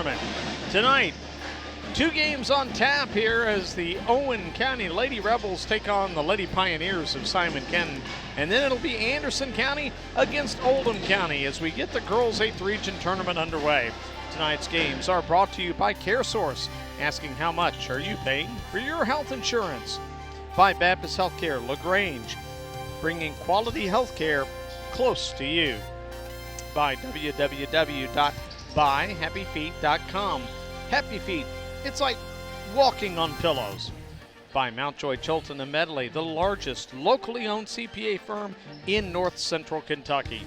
Tournament. Tonight, 2 games on tap here as the Owen County Lady Rebels take on the Lady Pioneers of Simon Kenton. And then it'll be Anderson County against Oldham County as we get the Girls 8th Region Tournament underway. Tonight's games are brought to you by CareSource, asking how much are you paying for your health insurance. By Baptist Healthcare LaGrange, bringing quality healthcare close to you. By www.buyhappyfeet.com. Happy Feet, it's like walking on pillows. By Mountjoy Chilton and Medley, the largest locally owned CPA firm in North Central Kentucky.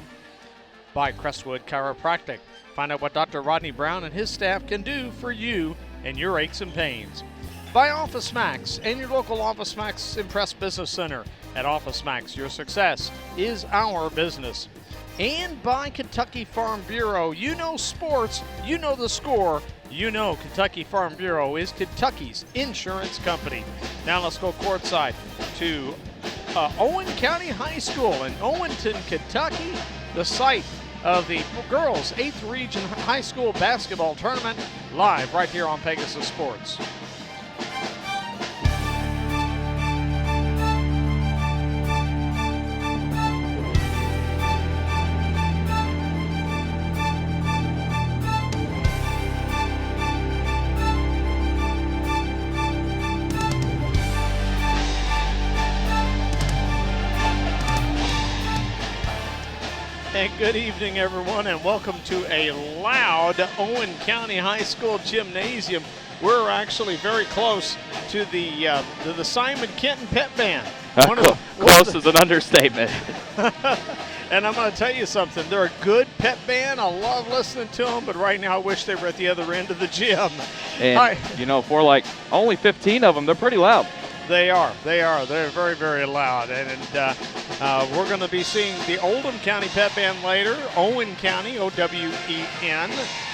By Crestwood Chiropractic. Find out what Dr. Rodney Brown and his staff can do for you and your aches and pains. By Office Max and your local Office Max Impress Business Center. At Office Max, your success is our business. And by Kentucky Farm Bureau. You know sports, you know the score. You know Kentucky Farm Bureau is Kentucky's insurance company. Now let's go courtside to Owen County High School in Owenton, Kentucky, the site of the Girls 8th Region High School Basketball Tournament, live right here on Pegasus Sports. And good evening, everyone, and welcome to a loud Owen County High School gymnasium. We're actually very close to the Simon Kenton Pep Band. Close is an understatement. And I'm going to tell you something. They're a good pep band. I love listening to them, but right now I wish they were at the other end of the gym. And, for like only 15 of them, they're pretty loud. They are. They're very, very loud. And we're going to be seeing the Oldham County Pep Band later. Owen County, O-W-E-N,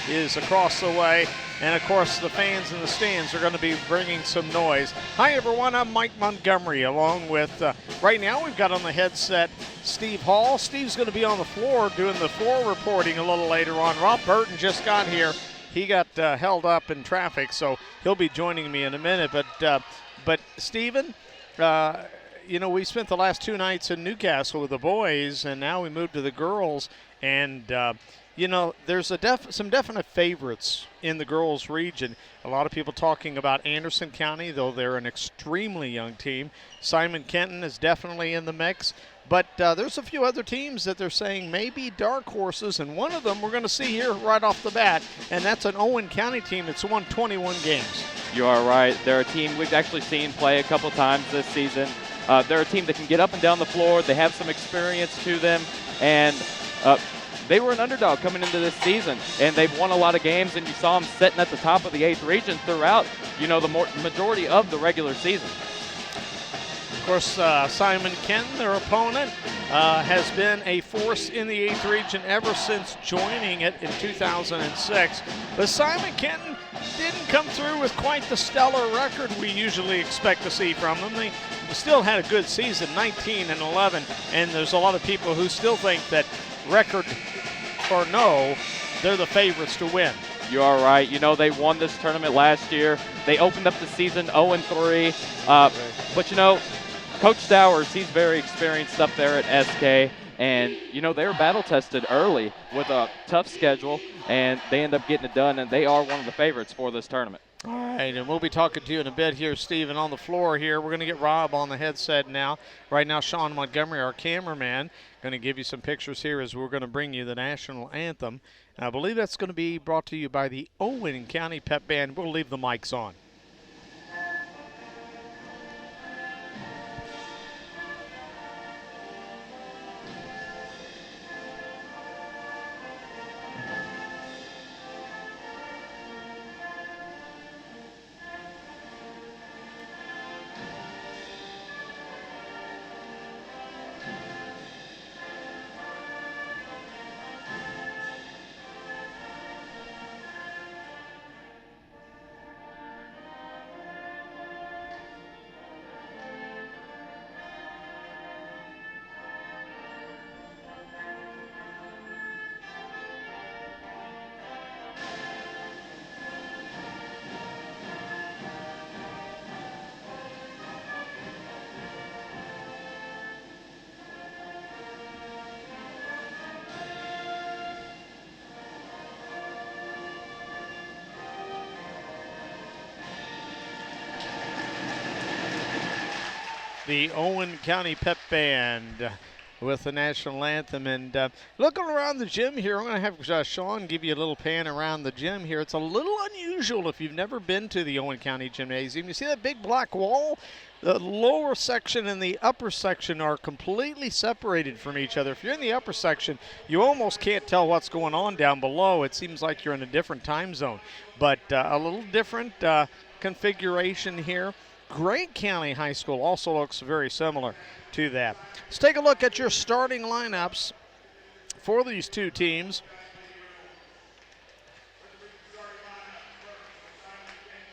is across the way. And, of course, the fans in the stands are going to be bringing some noise. Hi, everyone. I'm Mike Montgomery, along with, right now we've got on the headset Steve Hall. Steve's going to be on the floor doing the floor reporting a little later on. Rob Burton just got here. He got held up in traffic, so he'll be joining me in a minute. But Stephen, we spent the last 2 nights in Newcastle with the boys, and now we moved to the girls. And, there's some definite favorites in the girls region. A lot of people talking about Anderson County, though they're an extremely young team. Simon Kenton is definitely in the mix. But there's a few other teams that they're saying may be dark horses, and one of them we're going to see here right off the bat, and that's an Owen County team that's won 21 games. You are right. They're a team we've actually seen play a couple times this season. They're a team that can get up and down the floor. They have some experience to them, and they were an underdog coming into this season, and they've won a lot of games, and you saw them sitting at the top of the 8th region throughout, the majority of the regular season. Of course, Simon Kenton, their opponent, has been a force in the 8th region ever since joining it in 2006. But Simon Kenton didn't come through with quite the stellar record we usually expect to see from them. They still had a good season, 19-11, and there's a lot of people who still think that record or no, they're the favorites to win. You are right. They won this tournament last year. They opened up the season 0-3. But, Coach Stowers, he's very experienced up there at SK. And, they were battle-tested early with a tough schedule, and they end up getting it done, and they are one of the favorites for this tournament. All right, and we'll be talking to you in a bit here, Stephen, on the floor here. We're going to get Rob on the headset now. Right now, Sean Montgomery, our cameraman, going to give you some pictures here as we're going to bring you the national anthem. And I believe that's going to be brought to you by the Owen County Pep Band. We'll leave the mics on. the Owen County Pep Band with the national anthem. And looking around the gym here, I'm going to have Sean give you a little pan around the gym here. It's a little unusual if you've never been to the Owen County Gymnasium. You see that big black wall? The lower section and the upper section are completely separated from each other. If you're in the upper section, you almost can't tell what's going on down below. It seems like you're in a different time zone. But a little different configuration here. Grant County High School also looks very similar to that. Let's take a look at your starting lineups for these two teams.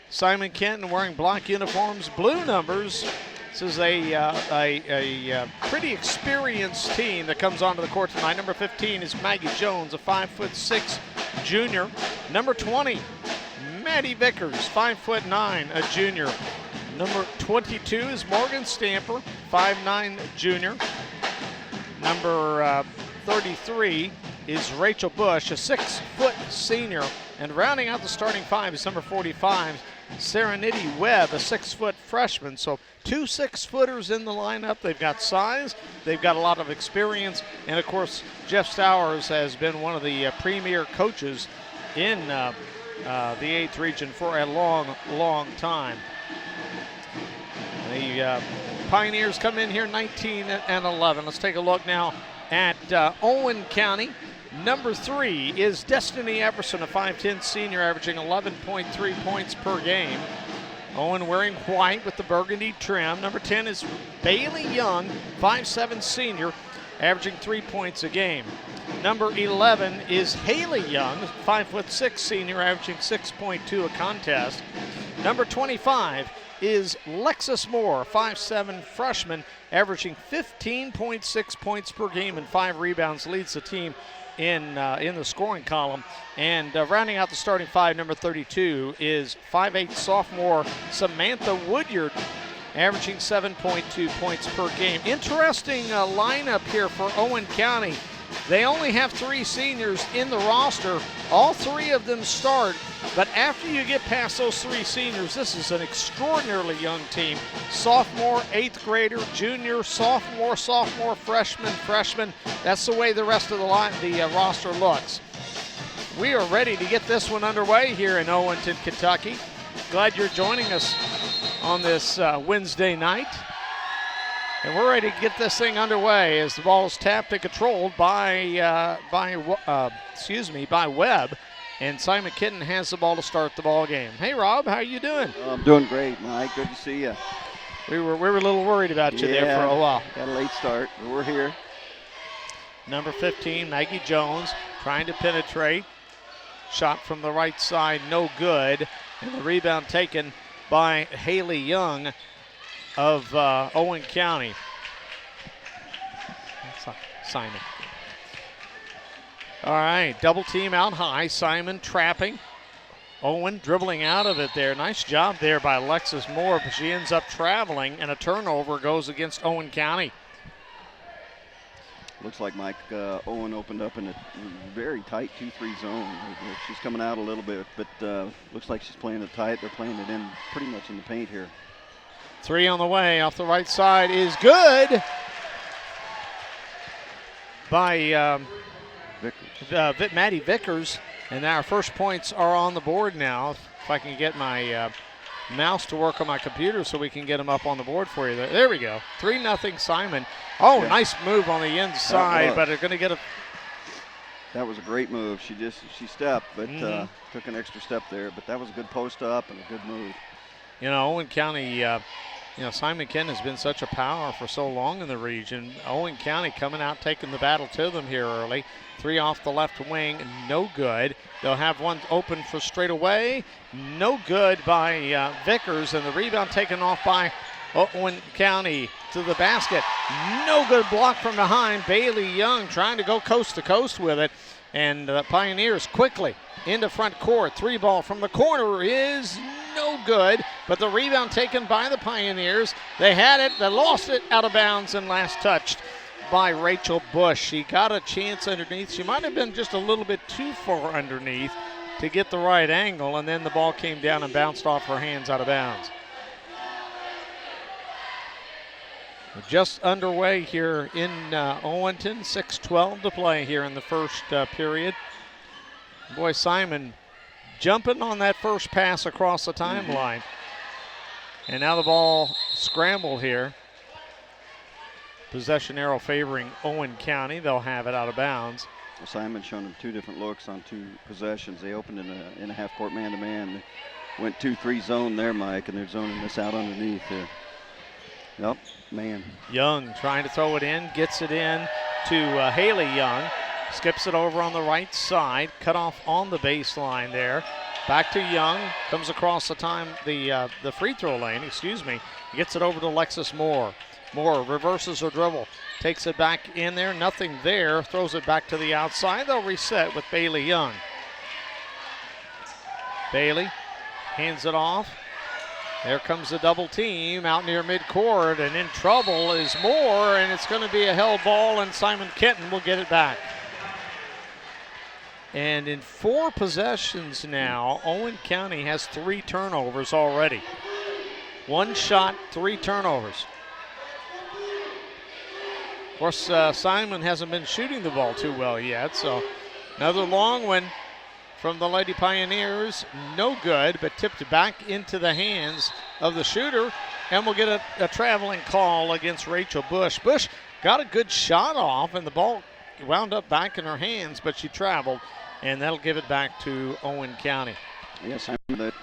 Simon Kenton wearing black uniforms, blue numbers. This is a pretty experienced team that comes onto the court tonight. Number 15 is Maggie Jones, a 5'6" junior. Number 20, Maddie Vickers, 5'9", a junior. Number 22 is Morgan Stamper, 5'9", junior. Number 33 is Rachel Bush, a 6-foot senior. And rounding out the starting five is number 45, Serenity Webb, a 6-foot freshman. So 2 6-footers in the lineup. They've got size, they've got a lot of experience, and of course Jeff Stowers has been one of the premier coaches in the 8th region for a long time. The Pioneers come in here 19-11. Let's take a look now at Owen County. Number 3 is Destiny Everson, a 5'10" senior, averaging 11.3 points per game. Owen wearing white with the burgundy trim. Number 10 is Bailey Young, 5'7" senior, averaging 3 points a game. Number 11 is Haley Young, 5'6" senior, averaging 6.2 a contest. Number 25 is Lexus Moore, 5'7" freshman, averaging 15.6 points per game and 5 rebounds, leads the team in the scoring column. And rounding out the starting five, number 32 is 5'8" sophomore Samantha Woodyard, averaging 7.2 points per game. Interesting lineup here for Owen County. They only have 3 seniors in the roster. All 3 of them start, but after you get past those 3 seniors, this is an extraordinarily young team. Sophomore, 8th grader, junior, sophomore, freshman. That's the way the rest of the roster looks. We are ready to get this one underway here in Owenton, Kentucky. Glad you're joining us on this Wednesday night. And we're ready to get this thing underway as the ball is tapped and controlled by Webb. And Simon Kenton has the ball to start the ball game. Hey, Rob, how are you doing? I'm doing great, Mike. Good to see you. We were a little worried about you there for a while. Got a late start, but we're here. Number 15, Maggie Jones, trying to penetrate. Shot from the right side, no good. And the rebound taken by Haley Young of Owen County. Simon. All right, double team out high. Simon trapping. Owen dribbling out of it there. Nice job there by Alexis Moore, but she ends up traveling, and a turnover goes against Owen County. Looks like Mike Owen opened up in a very tight 2-3 zone. She's coming out a little bit, but looks like she's playing it tight. They're playing it in pretty much in the paint here. 3 on the way off the right side is good by Maddie Vickers. And our first points are on the board now. If I can get my mouse to work on my computer so we can get them up on the board for you. There we go. 3-0 Simon. Oh, yeah. Nice move on the inside, but they're going to get a... That was a great move. She stepped, but took an extra step there. But that was a good post up and a good move. You know, Owen County, Simon Kenton has been such a power for so long in the region. Owen County coming out, taking the battle to them here early. 3 off the left wing, no good. They'll have one open for straight away. No good by Vickers, and the rebound taken off by Owen County to the basket. No good block from behind. Bailey Young trying to go coast to coast with it. And the Pioneers quickly into front court. 3 ball from the corner is no good, but the rebound taken by the Pioneers. They had it, they lost it out of bounds, and last touched by Rachel Bush. She got a chance underneath. She might have been just a little bit too far underneath to get the right angle, and then the ball came down and bounced off her hands out of bounds. Just underway here in Owenton. 6:12 to play here in the first period. Boy, Simon jumping on that first pass across the timeline. And now the ball scrambled here. Possession arrow favoring Owen County. They'll have it out of bounds. Well, Simon's shown them 2 different looks on 2 possessions. They opened in a half-court man-to-man. Went 2-3 zone there, Mike, and they're zoning this out underneath here. Yep, man. Young trying to throw it in, gets it in to Haley Young. Skips it over on the right side, cut off on the baseline there. Back to Young, comes across the free throw lane, Gets it over to Alexis Moore. Moore reverses her dribble, takes it back in there, nothing there, throws it back to the outside. They'll reset with Bailey Young. Bailey hands it off. There comes the double team out near midcourt, and in trouble is Moore, and it's going to be a held ball, and Simon Kenton will get it back. And in 4 possessions now, Owen County has 3 turnovers already. 1 shot, 3 turnovers. Of course, Simon hasn't been shooting the ball too well yet, so another long one from the Lady Pioneers. No good, but tipped back into the hands of the shooter, and we'll get a traveling call against Rachel Bush. Bush got a good shot off, and the ball wound up back in her hands, but she traveled, and that'll give it back to Owen County. Yes,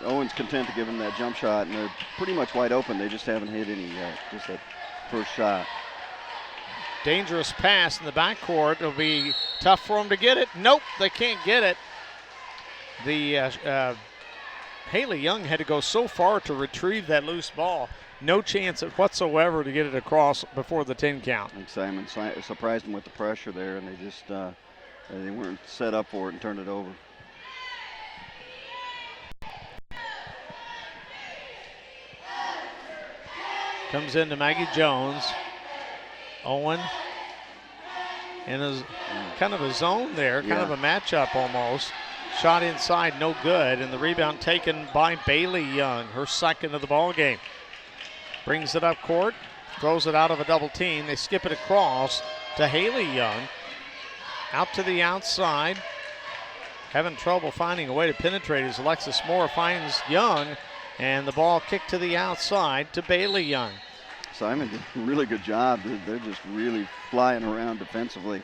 Owen's content to give them that jump shot, and they're pretty much wide open. They just haven't hit any yet, just that first shot. Dangerous pass in the backcourt. It'll be tough for them to get it. Nope, they can't get it. The Haley Young had to go so far to retrieve that loose ball. No chance whatsoever to get it across before the 10 count. And Simon surprised them with the pressure there, and they just they weren't set up for it and turned it over. Comes into Maggie Jones. Owen in a kind of a zone there, kind of a matchup almost. Shot inside, no good, and the rebound taken by Bailey Young, her second of the ball game. Brings it up court, throws it out of a double team. They skip it across to Haley Young. Out to the outside. Having trouble finding a way to penetrate as Alexis Moore finds Young, and the ball kicked to the outside to Bailey Young. Simon did a really good job. They're just really flying around defensively.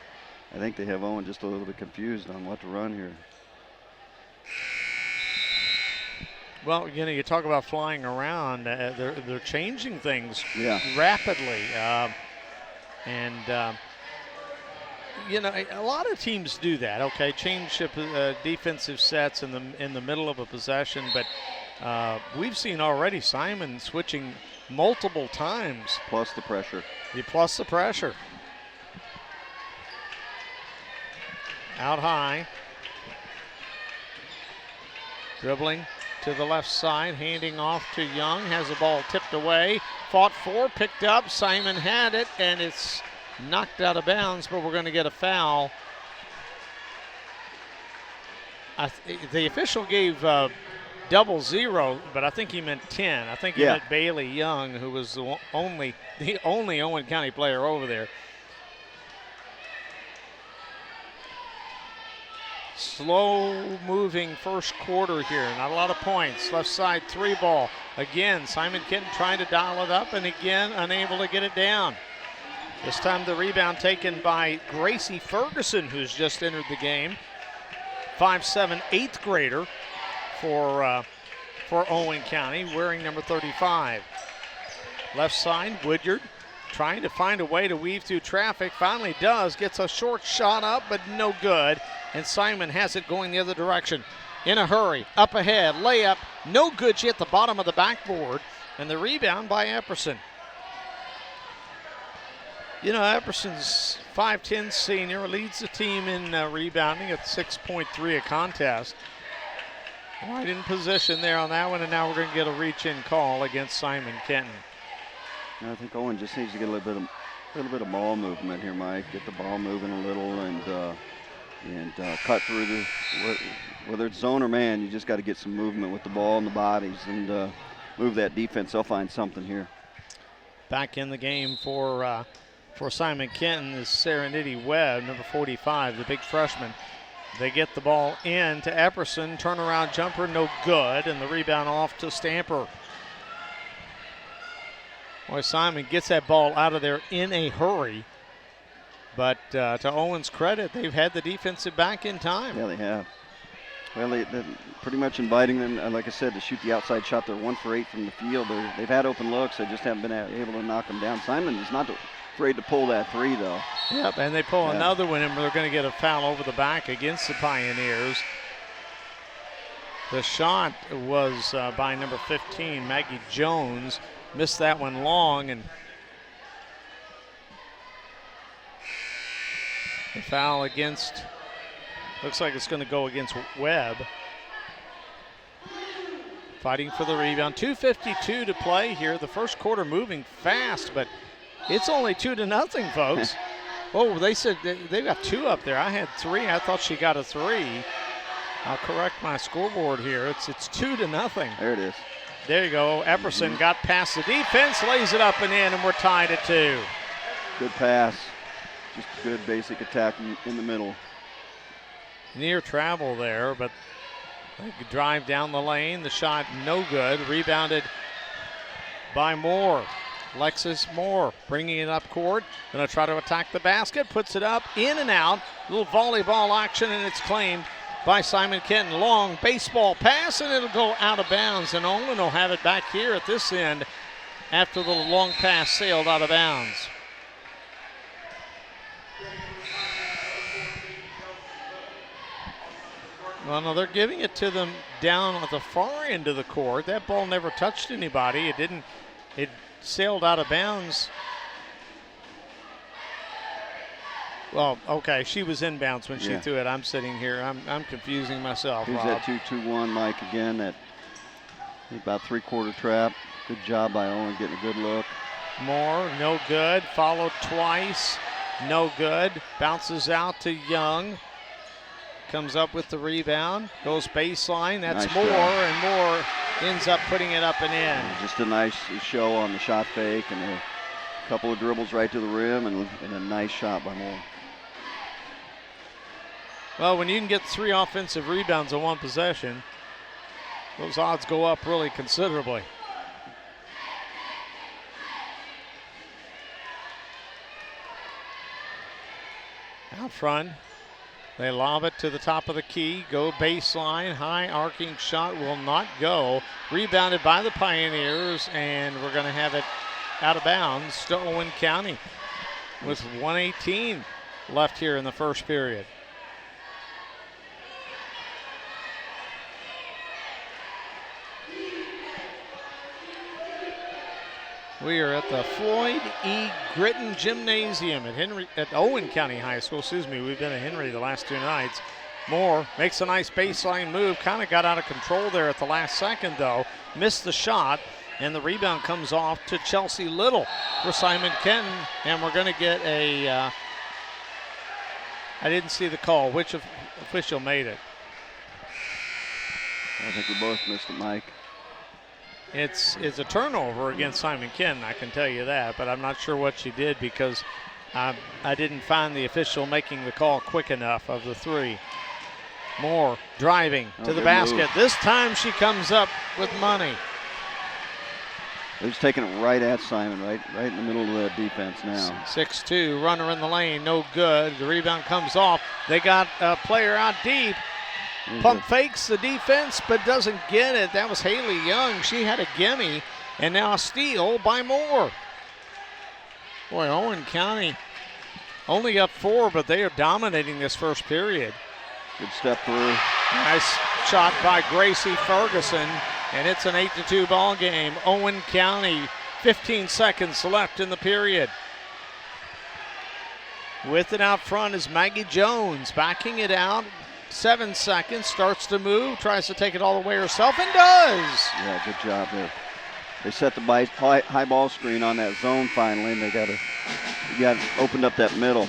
I think they have Owen just a little bit confused on what to run here. Well, you talk about flying around. They're changing things rapidly. A lot of teams do that, okay? Change defensive sets in the middle of a possession, but we've seen already Simon switching multiple times. Plus the pressure. Plus the pressure. Out high. Dribbling to the left side, handing off to Young. Has the ball tipped away. Fought for, picked up. Simon had it, and it's knocked out of bounds, but we're going to get a foul. The official gave 00, but I think he meant 10. I think he meant Bailey Young, who was the only Owen County player over there. Slow moving first quarter here, not a lot of points. Left side 3 ball. Again, Simon Kenton trying to dial it up, and again unable to get it down. This time the rebound taken by Gracie Ferguson, who's just entered the game. 5'7", 8th grader for Owen County, wearing number 35. Left side, Woodyard trying to find a way to weave through traffic. Finally does, gets a short shot up, but no good. And Simon has it going the other direction. In a hurry, up ahead, layup, no good. She hit the bottom of the backboard, and the rebound by Epperson. Epperson's 5'10" senior, leads the team in rebounding at 6.3 a contest. Right in position there on that one, and now we're going to get a reach-in call against Simon Kenton. I think Owen just needs to get a little bit of ball movement here, Mike. Get the ball moving a little and cut through whether it's zone or man. You just got to get some movement with the ball and the bodies and move that defense. They'll find something here. Back in the game for Simon Kenton is Serenity Webb, number 45, the big freshman. They get the ball in to Epperson, turnaround jumper, no good, and the rebound off to Stamper. Boy, Simon gets that ball out of there in a hurry. But to Owen's credit, they've had the defensive back in time. Yeah, they have. Well, they're pretty much inviting them, like I said, to shoot the outside shot. They're 1 for 8 from the field. They've had open looks. They just haven't been able to knock them down. Simon is not afraid to pull that three, though. Yep, and they pull another one, and they're going to get a foul over the back against the Pioneers. The shot was by number 15, Maggie Jones. Missed that one long, and the foul against, looks like it's going to go against Webb. Fighting for the rebound. 2:52 to play here. The first quarter moving fast, but it's only 2-0, folks. Oh, they said they got 2 up there. I had 3. I thought she got a 3. I'll correct my scoreboard here. It's 2-0. There it is. There you go. Epperson got past the defense, lays it up and in, and we're tied at 2. Good pass. Just good basic attack in the middle. Near travel there, but they could drive down the lane. The shot no good. Rebounded by Moore. Lexus Moore bringing it up court. Going to try to attack the basket. Puts it up, in and out. Little volleyball action, and it's claimed by Simon Kenton. Long baseball pass, and it'll go out of bounds. And Owen will have it back here at this end after the long pass sailed out of bounds. Well, no, they're giving it to them down at the far end of the court. That ball never touched anybody. It sailed out of bounds. Well, okay, she was inbounds when she threw it. I'm sitting here. I'm confusing myself, Here's Rob. that 2-2-1, Mike, again. That about 3-quarter trap. Good job by Owen getting a good look. Moore, no good. Followed twice, no good. Bounces out to Young. Comes up with the rebound. Goes baseline. That's Nice Moore, job. and Moore ends up putting it up and in. Just a nice show on the shot fake and a couple of dribbles right to the rim and a nice shot by Moore. Well, when you can get 3 offensive rebounds in one possession, those odds go up really considerably. Out front, they lob it to the top of the key, go baseline, high arcing shot will not go. Rebounded by the Pioneers, and we're going to have it out of bounds to Owen County with 1:18 left here in the first period. We are at the Floyd E. Gritton Gymnasium at Owen County High School. Excuse me, we've been at Henry the last 2 nights. Moore makes a nice baseline move. Kind of got out of control there at the last second, though. Missed the shot, and the rebound comes off to Chelsea Little for Simon Kenton. And we're going to get a, I didn't see the call. Which official made it? I think we both missed it, Mike. It's a turnover against Simon Kenton, I can tell you that, but I'm not sure what she did because I didn't find the official making the call quick enough of the 3. Moore driving to the basket. Move. This time she comes up with money. They're just taking it right at Simon, right in the middle of the defense now. 6-2, runner in the lane, no good. The rebound comes off. They got a player out deep. Pump fakes the defense, but doesn't get it. That was Haley Young. She had a gimme, and now a steal by Moore. Boy, Owen County only up 4, but they are dominating this first period. Good step through. Nice shot by Gracie Ferguson, and it's an 8-2 ball game. Owen County, 15 seconds left in the period. With it out front is Maggie Jones, backing it out. 7 seconds, starts to move, tries to take it all the way herself, and does. Yeah, good job there. They set the high ball screen on that zone finally, and they got opened up that middle.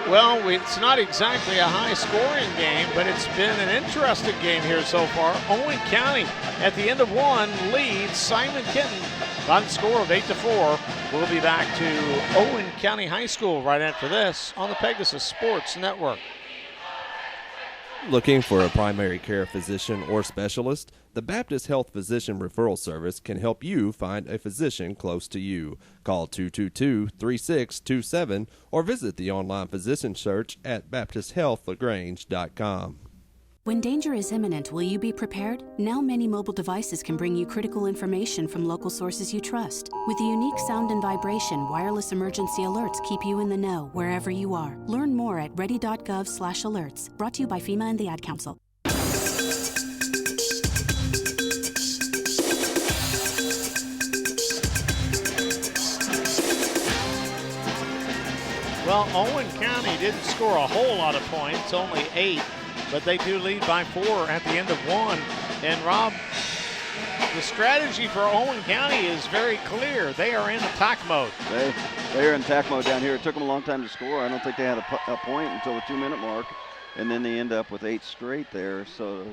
Well, it's not exactly a high-scoring game, but it's been an interesting game here so far. Owen County, at the end of 1, leads Simon Kenton Final score of 8-4. We'll be back to Owen County High School right after this on the Pegasus Sports Network. Looking for a primary care physician or specialist? The Baptist Health Physician Referral Service can help you find a physician close to you. Call 222-3627 or visit the online physician search at baptisthealthlagrange.com. When danger is imminent, will you be prepared? Now many mobile devices can bring you critical information from local sources you trust. With the unique sound and vibration, wireless emergency alerts keep you in the know wherever you are. Learn more at ready.gov/alerts. Brought to you by FEMA and the Ad Council. Well, Owen County didn't score a whole lot of points, only 8. But they do lead by 4 at the end of 1. And Rob, the strategy for Owen County is very clear. They are in attack mode. They are in attack mode down here. It took them a long time to score. I don't think they had a point until the 2-minute mark. And then they end up with 8 straight there. So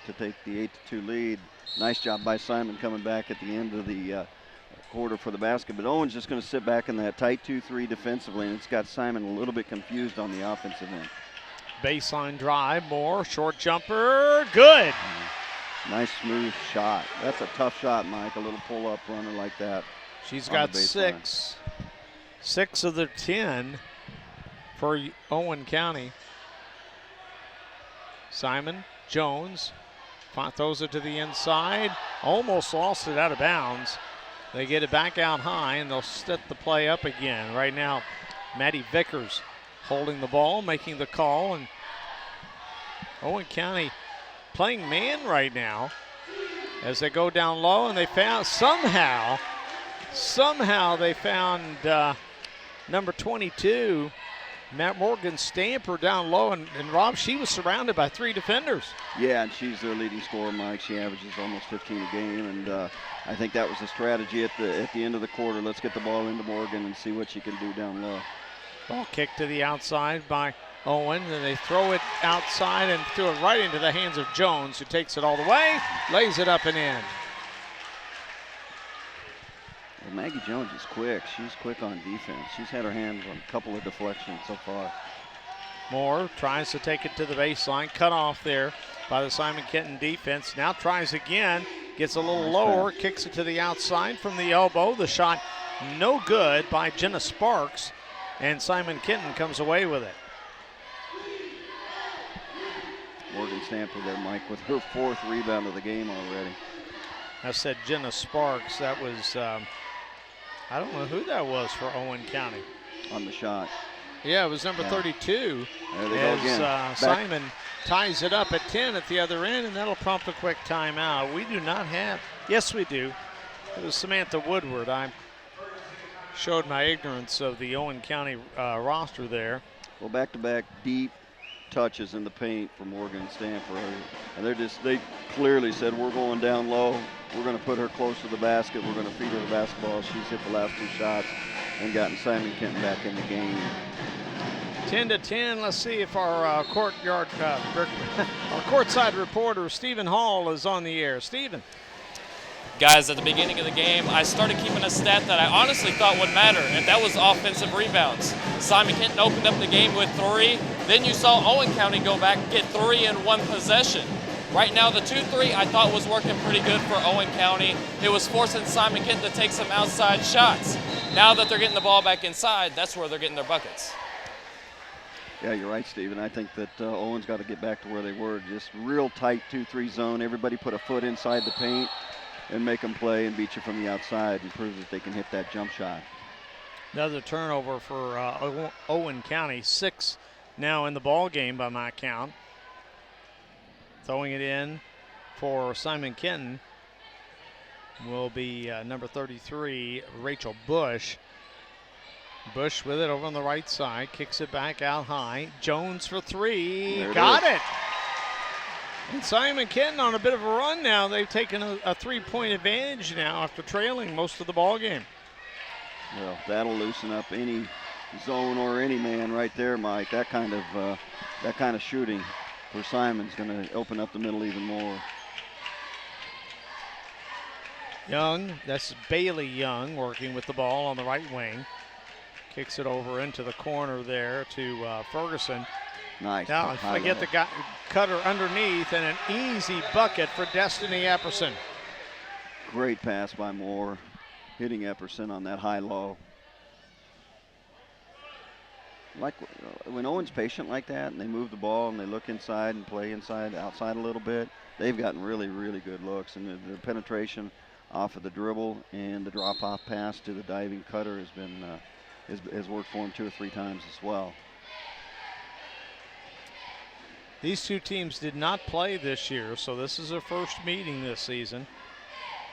to take the 8-2 lead, nice job by Simon coming back at the end of the quarter for the basket. But Owen's just going to sit back in that tight 2-3 defensively, and it's got Simon a little bit confused on the offensive end. Baseline drive, Moore, short jumper, good. Nice smooth shot. That's a tough shot, Mike, a little pull-up runner like that. She's got 6. 6 of the 10 for Owen County. Simon Jones throws it to the inside, almost lost it out of bounds. They get it back out high, and they'll set the play up again. Right now, Maddie Vickers holding the ball, making the call, and Owen County playing man right now as they go down low, and they found somehow they found number 22, Matt Morgan Stamper down low, and Rob, she was surrounded by 3 defenders. Yeah, and she's their leading scorer, Mike. She averages almost 15 a game, and I think that was the strategy at the end of the quarter. Let's get the ball into Morgan and see what she can do down low. Ball kicked to the outside by Owen, and they throw it outside and threw it right into the hands of Jones, who takes it all the way, lays it up and in. Well, Maggie Jones is quick. She's quick on defense. She's had her hands on a couple of deflections so far. Moore tries to take it to the baseline, cut off there by the Simon Kenton defense. Now tries again, gets a little lower, kicks it to the outside from the elbow. The shot no good by Jenna Sparks, and Simon Kenton comes away with it. Morgan Stamper there, Mike, with her 4th rebound of the game already. I said Jenna Sparks. That was, I don't know who that was for Owen County. On the shot. Yeah, it was number 32. There they go again. Simon ties it up at 10 at the other end, and that'll prompt a quick timeout. We do not have, yes we do. It was Samantha Woodward. I showed my ignorance of the Owen County roster there. Well, back-to-back deep touches in the paint for Morgan and Stamper. And they clearly said, we're going down low. We're going to put her close to the basket. We're going to feed her the basketball. She's hit the last 2 shots and gotten Simon Kenton back in the game. 10-10. Let's see if our courtside reporter, Stephen Hall, is on the air. Stephen. Guys, at the beginning of the game, I started keeping a stat that I honestly thought would matter, and that was offensive rebounds. Simon Kenton opened up the game with 3. Then you saw Owen County go back and get 3 in 1 possession. Right now, the 2-3 I thought was working pretty good for Owen County. It was forcing Simon Kenton to take some outside shots. Now that they're getting the ball back inside, that's where they're getting their buckets. Yeah, you're right, Stephen. I think that Owen's got to get back to where they were. Just real tight 2-3 zone. Everybody put a foot inside the paint and make them play and beat you from the outside and prove that they can hit that jump shot. Another turnover for Owen County. 6 now in the ball game by my count. Throwing it in for Simon Kenton will be number 33, Rachel Bush. Bush with it over on the right side, kicks it back out high. Jones for 3, got it. And Simon Kenton on a bit of a run now. They've taken a 3-point advantage now after trailing most of the ball game. Well, that'll loosen up any zone or any man right there, Mike. That kind of shooting for Simon's going to open up the middle even more. Young, that's Bailey Young working with the ball on the right wing. Kicks it over into the corner there to Ferguson. Nice. Now, forget the guy, cutter underneath, and an easy bucket for Destiny Epperson. Great pass by Moore, hitting Epperson on that high-low. Like when Owen's patient like that and they move the ball and they look inside and play inside, outside a little bit, they've gotten really, really good looks. And the penetration off of the dribble and the drop-off pass to the diving cutter has been has worked for him 2 or 3 times as well. These two teams did not play this year, so this is their first meeting this season.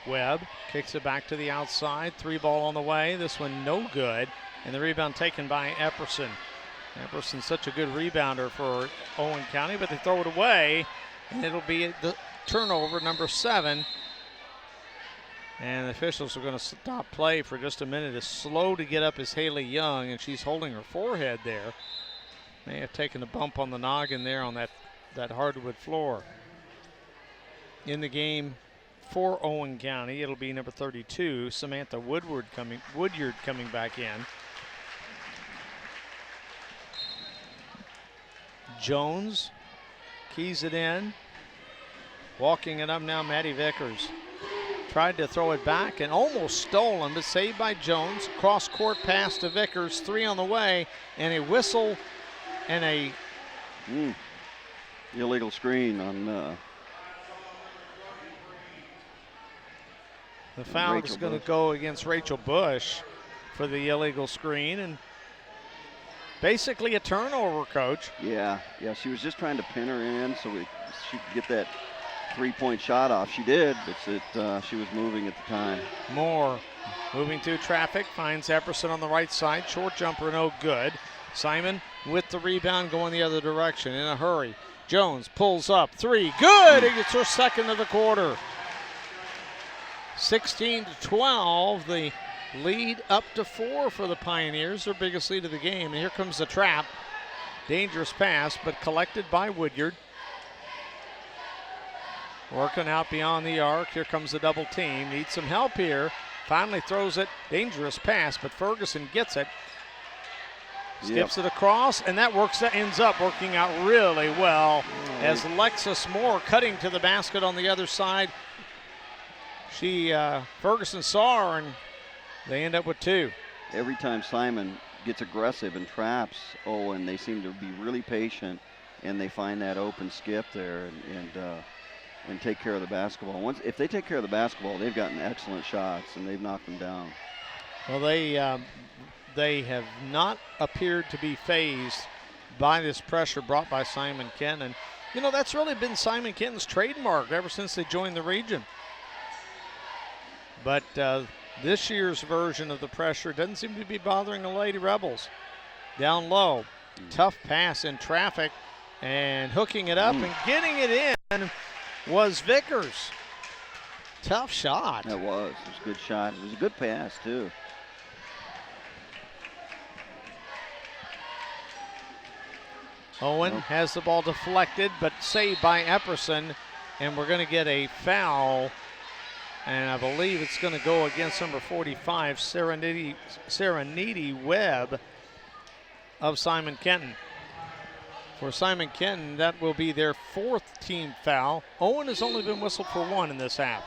Webb kicks it back to the outside. 3 ball on the way. This one no good. And the rebound taken by Epperson. Epperson's such a good rebounder for Owen County, but they throw it away, and it'll be the turnover, number 7. And the officials are going to stop play for just a minute. As slow to get up as Haley Young, and she's holding her forehead there. May have taken a bump on the noggin there on that hardwood floor. In the game for Owen County, it'll be number 32, Samantha Woodyard coming back in. Jones keys it in. Walking it up now, Maddie Vickers. Tried to throw it back and almost stolen, but saved by Jones. Cross court pass to Vickers, 3 on the way, and a whistle and a illegal screen on the foul is going to go against Rachel Bush for the illegal screen, and basically a turnover, Coach. Yeah, she was just trying to pin her in so she could get that 3-point shot off. She did, but she was moving at the time. Moore moving through traffic, finds Epperson on the right side. Short jumper, no good. Simon with the rebound going the other direction in a hurry. Jones pulls up, 3, good! It gets her second of the quarter. 16-12, the lead up to 4 for the Pioneers, their biggest lead of the game. And here comes the trap. Dangerous pass, but collected by Woodyard. Working out beyond the arc. Here comes the double team. Needs some help here. Finally throws it. Dangerous pass, but Ferguson gets it. Skips it across, and that ends up working out really well as Alexis Moore cutting to the basket on the other side. Ferguson saw her, and they end up with 2. Every time Simon gets aggressive and traps Owen, they seem to be really patient, and they find that open skip there and take care of the basketball. If they take care of the basketball, they've gotten excellent shots, and they've knocked them down. Well, they have not appeared to be fazed by this pressure brought by Simon Kenton. You know, that's really been Simon Kenton's trademark ever since they joined the region. But this year's version of the pressure doesn't seem to be bothering the Lady Rebels. Down low, tough pass in traffic, and hooking it up and getting it in was Vickers. Tough shot. It was a good shot. It was a good pass, too. Owen has the ball deflected, but saved by Epperson, and we're going to get a foul, and I believe it's going to go against number 45, Serenity Webb of Simon Kenton. For Simon Kenton, that will be their 4th team foul. Owen has only been whistled for 1 in this half.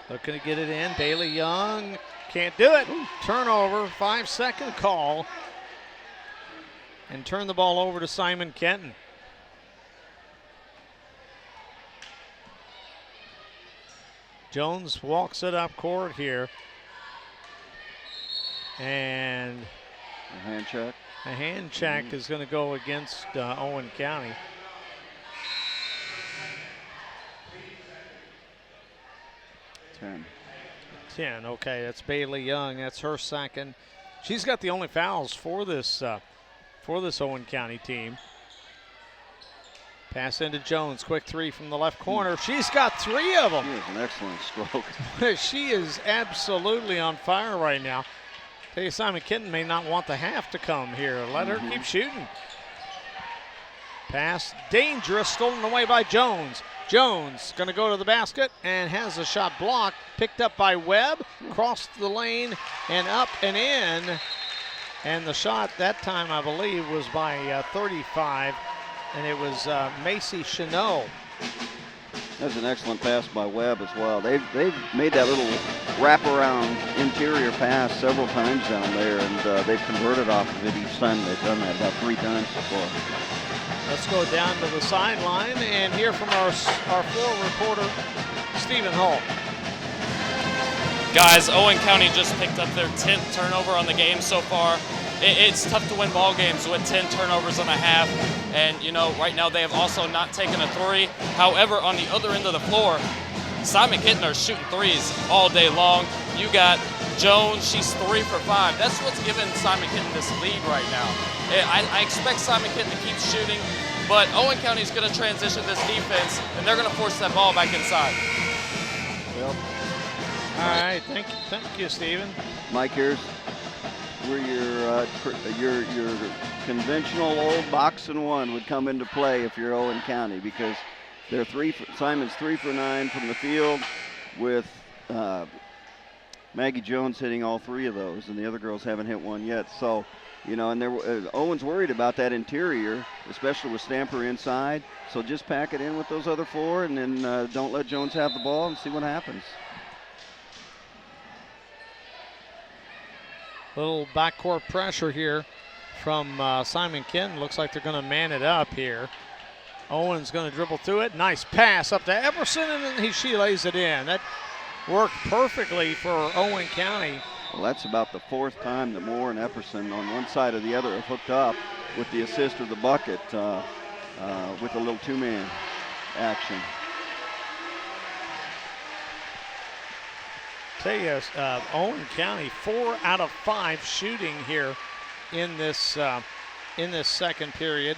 Looking to get it in. Bailey Young can't do it. Turnover, 5-second call. And turn the ball over to Simon Kenton. Jones walks it up court here. And a hand check. A hand check is going to go against Owen County. Ten. Okay, that's Bailey Young. That's her second. She's got the only fouls for this Owen County team. Pass into Jones. Quick 3 from the left corner. She's got 3 of them. She has an excellent stroke. She is absolutely on fire right now. Tell you, Simon Kenton may not want the half to come here. Let her keep shooting. Pass dangerous, stolen away by Jones. Jones going to go to the basket and has a shot blocked, picked up by Webb, crossed the lane and up and in. And the shot that time, I believe, was by 35, and it was Macy Chanot. That's an excellent pass by Webb as well. They've made that little wraparound interior pass several times down there, and they've converted off of it each time. They've done that about 3 times so far. Let's go down to the sideline and hear from our floor reporter, Stephen Hall. Guys, Owen County just picked up their 10th turnover on the game so far. It's tough to win ball games with 10 turnovers and a half. And, you know, right now they have also not taken a 3. However, on the other end of the floor, Simon Kenton are shooting 3s all day long. You got Jones, she's 3 for 5. That's what's given Simon Kenton this lead right now. I expect Simon Kenton to keep shooting, but Owen County is going to transition this defense, and they're going to force that ball back inside. Well, all right, thank you, Stephen. Mike, here's where your conventional old box and one would come into play if you're Owen County, because they're Simon's 3 for 9 from the field, with Maggie Jones hitting all 3 of those, and the other girls haven't hit one yet. So, you know, and Owen's worried about that interior, especially with Stamper inside. So just pack it in with those other 4, and then don't let Jones have the ball and see what happens. Little backcourt pressure here from Simon Kenton. Looks like they're going to man it up here. Owen's going to dribble through it. Nice pass up to Epperson, and then she lays it in. That worked perfectly for Owen County. Well, that's about the 4th time that Moore and Epperson on one side or the other have hooked up with the assist or the bucket with a little 2-man action. Tell you, Owen County 4 out of 5 shooting here in this second period.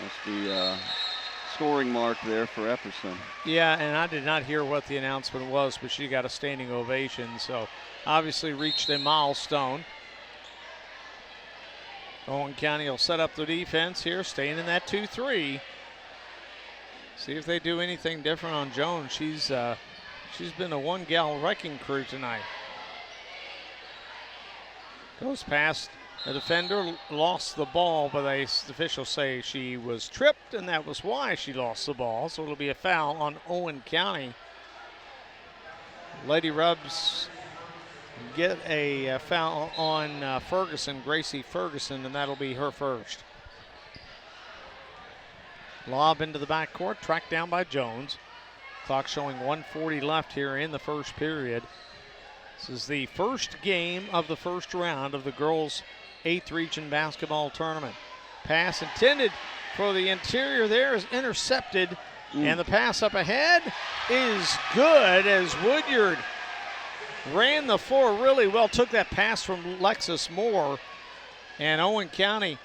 That's the scoring mark there for Epperson. Yeah, and I did not hear what the announcement was, but she got a standing ovation, so obviously reached a milestone. Owen County will set up the defense here, staying in that 2-3. See if they do anything different on Jones. She's been a one-gal wrecking crew tonight. Goes past the defender, lost the ball, but the officials say she was tripped, and that was why she lost the ball. So it'll be a foul on Owen County. Lady Rubs get a foul on Ferguson, Gracie Ferguson, and that'll be her first. Lob into the backcourt, tracked down by Jones. Clock showing 1:40 left here in the first period. This is the first game of the first round of the girls' 8th region basketball tournament. Pass intended for the interior there is intercepted, and the pass up ahead is good as Woodyard ran the floor really well, took that pass from Lexus Moore, and Owen County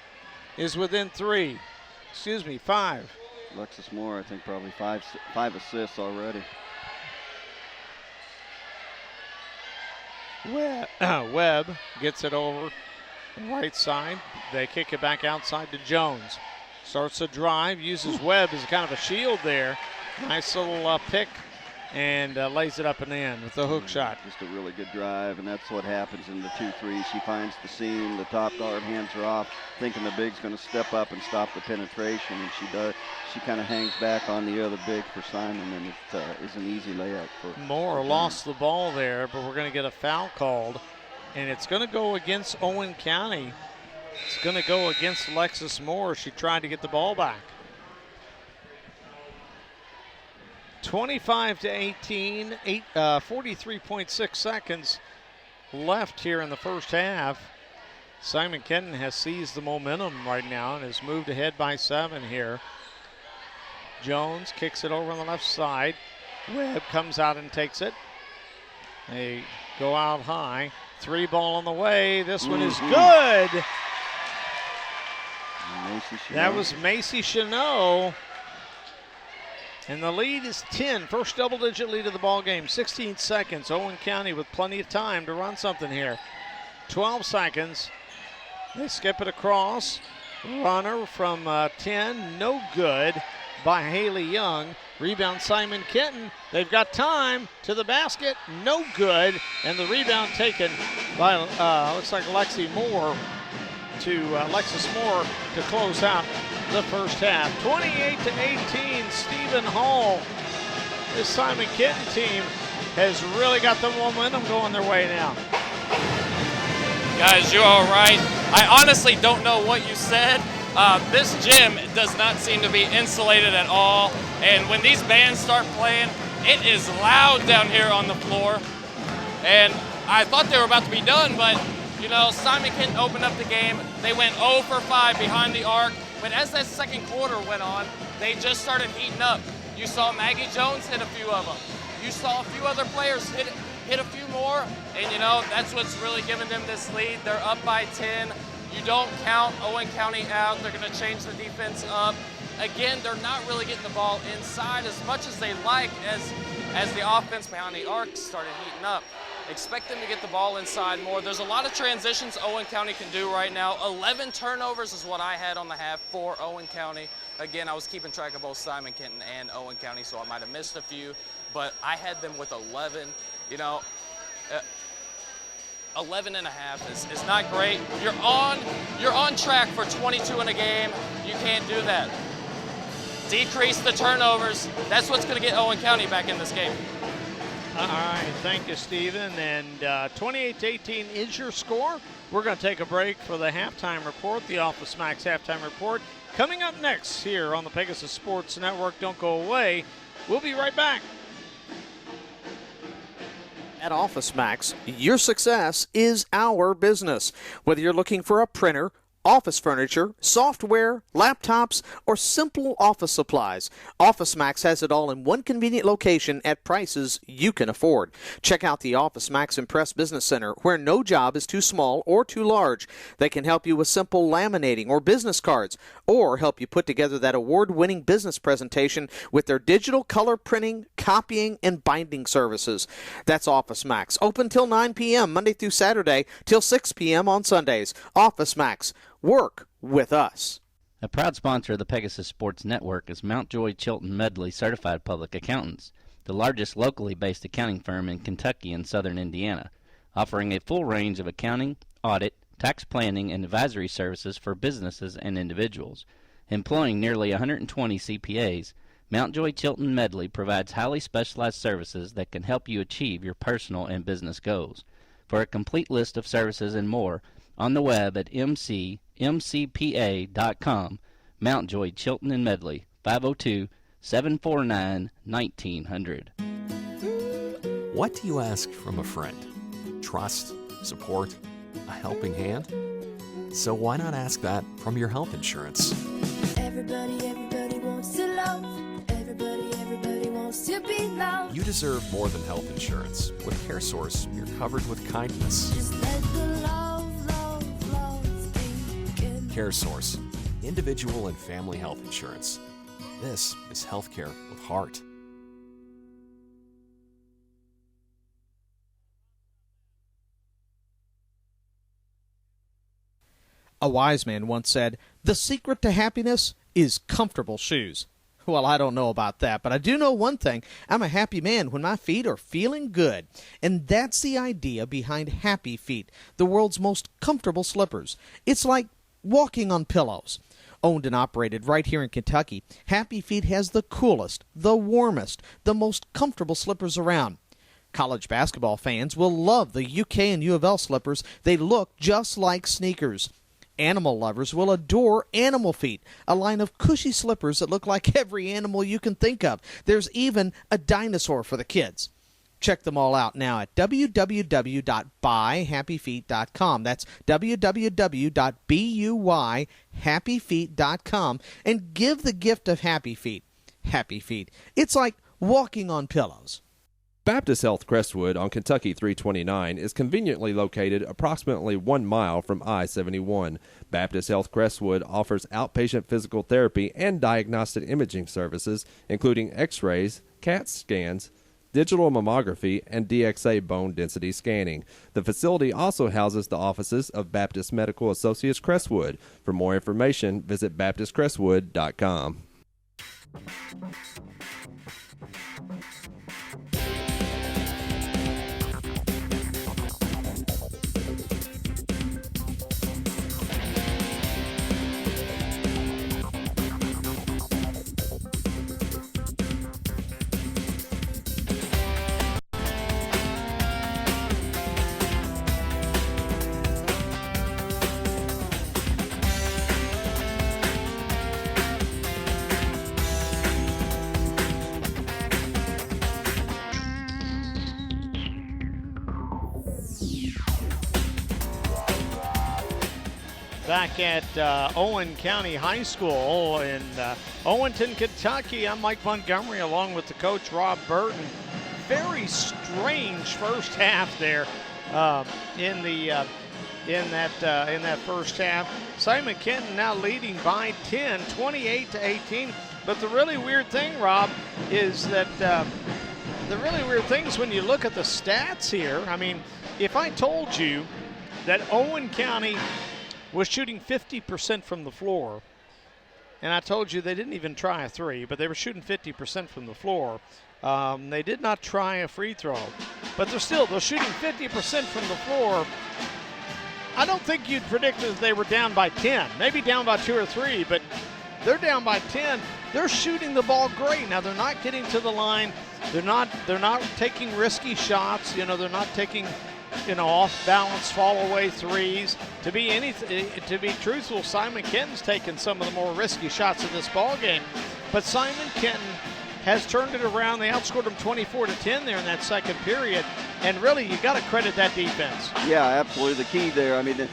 is within 5. Alexis Moore, I think probably five assists already. Webb gets it over the right side. They kick it back outside to Jones. Starts a drive, uses Webb as kind of a shield there. Nice little pick, and lays it up and in with the hook shot. Just a really good drive, and that's what happens in the 2-3. She finds the seam, the top guard hands her off, thinking the big's going to step up and stop the penetration, and she does. She kind of hangs back on the other big for Simon, and it is an easy layup for Moore. Lost the ball there, but we're going to get a foul called, and it's going to go against Owen County. It's going to go against Alexis Moore. She tried to get the ball back. 25-18, 43.6 seconds left here in the first half. Simon Kenton has seized the momentum right now and has moved ahead by 7 here. Jones kicks it over on the left side. Webb comes out and takes it. They go out high. 3 ball on the way. This one is good. That was Macy Chanot. And the lead is 10. First double-digit lead of the ball game. 16 seconds. Owen County with plenty of time to run something here. 12 seconds. They skip it across. Runner from 10. No good. by Haley Young. Rebound Simon Kenton. They've got time to the basket. No good. And the rebound taken by, looks like Alexis Moore to close out the first half. 28-18, Stephen Hall. This Simon Kenton team has really got the momentum going their way now. Guys, you're all right. I honestly don't know what you said. This gym does not seem to be insulated at all. And when these bands start playing, it is loud down here on the floor. And I thought they were about to be done, but you know, Simon Kenton opened up the game. They went 0 for 5 behind the arc. But as that second quarter went on, they just started heating up. You saw Maggie Jones hit a few of them. You saw a few other players hit a few more. And you know, that's what's really giving them this lead. They're up by 10. You don't count Owen County out. They're going to change the defense up. Again, they're not really getting the ball inside as much as they like as the offense behind the arc started heating up. Expect them to get the ball inside more. There's a lot of transitions Owen County can do right now. 11 turnovers is what I had on the half for Owen County. Again, I was keeping track of both Simon Kenton and Owen County, so I might have missed a few, but I had them with 11. You know, 11 and a half is not great. You're on track for 22 in a game. You can't do that. Decrease the turnovers. That's what's going to get Owen County back in this game. All right, thank you, Stephen. And 28-18 is your score. We're going to take a break for the halftime report, the Office Max halftime report. Coming up next here on the Pegasus Sports Network. Don't go away. We'll be right back. At Office Max, your success is our business. Whether you're looking for a printer, office furniture, software, laptops, or simple office supplies, Office Max has it all in one convenient location at prices you can afford. Check out the Office Max Impress Business Center, where no job is too small or too large. They can help you with simple laminating or business cards, or help you put together that award-winning business presentation with their digital color printing, copying, and binding services. That's Office Max. Open till 9 p.m. Monday through Saturday, till 6 p.m. on Sundays. Office Max. Work with us. A proud sponsor of the Pegasus Sports Network is Mountjoy Chilton Medley Certified Public Accountants, the largest locally based accounting firm in Kentucky and southern Indiana, offering a full range of accounting, audit, tax planning, and advisory services for businesses and individuals. Employing nearly 120 CPAs, Mountjoy Chilton Medley provides highly specialized services that can help you achieve your personal and business goals. For a complete list of services and more, on the web at mcpa.com. Mountjoy Chilton and Medley, 502-749-1900. What do you ask from a friend? Trust, support, a helping hand? So why not ask that from your health insurance? Everybody wants to love. Everybody wants to be loved. You deserve more than health insurance. With CareSource, you're covered with kindness. Just let the love begin. CareSource, individual and family health insurance. This is healthcare with heart. A wise man once said, "The secret to happiness is comfortable shoes." Well, I don't know about that, but I do know one thing. I'm a happy man when my feet are feeling good. And that's the idea behind Happy Feet, the world's most comfortable slippers. It's like walking on pillows. Owned and operated right here in Kentucky, Happy Feet has the coolest, the warmest, the most comfortable slippers around. College basketball fans will love the UK and U of L slippers. They look just like sneakers. Animal lovers will adore Animal Feet, a line of cushy slippers that look like every animal you can think of. There's even a dinosaur for the kids. Check them all out now at www.buyhappyfeet.com. That's www.buyhappyfeet.com, and give the gift of Happy Feet. Happy Feet. It's like walking on pillows. Baptist Health Crestwood on Kentucky 329 is conveniently located approximately 1 mile from I-71. Baptist Health Crestwood offers outpatient physical therapy and diagnostic imaging services, including x-rays, CAT scans, digital mammography, and DXA bone density scanning. The facility also houses the offices of Baptist Medical Associates Crestwood. For more information, visit baptistcrestwood.com. Back at Owen County High School in Owenton, Kentucky. I'm Mike Montgomery along with the coach, Rob Burton. Very strange first half there in that first half. Simon Kenton now leading by 10, 28-18. But the really weird thing, Rob, is that when you look at the stats here. I mean, if I told you that Owen County was shooting 50% from the floor, and I told you they didn't even try a three, but they were shooting 50% from the floor. They did not try a free throw, but they're shooting 50% from the floor. I don't think you'd predict that they were down by 10, maybe down by 2 or 3, but they're down by 10. They're shooting the ball great. Now they're not getting to the line. They're not taking risky shots. They're not taking off balance, fall away threes. To be truthful, Simon Kenton's taken some of the more risky shots in this ball game. But Simon Kenton has turned it around. They outscored them 24-10 there in that second period. And really, you got to credit that defense. Yeah, absolutely. The key there. I mean,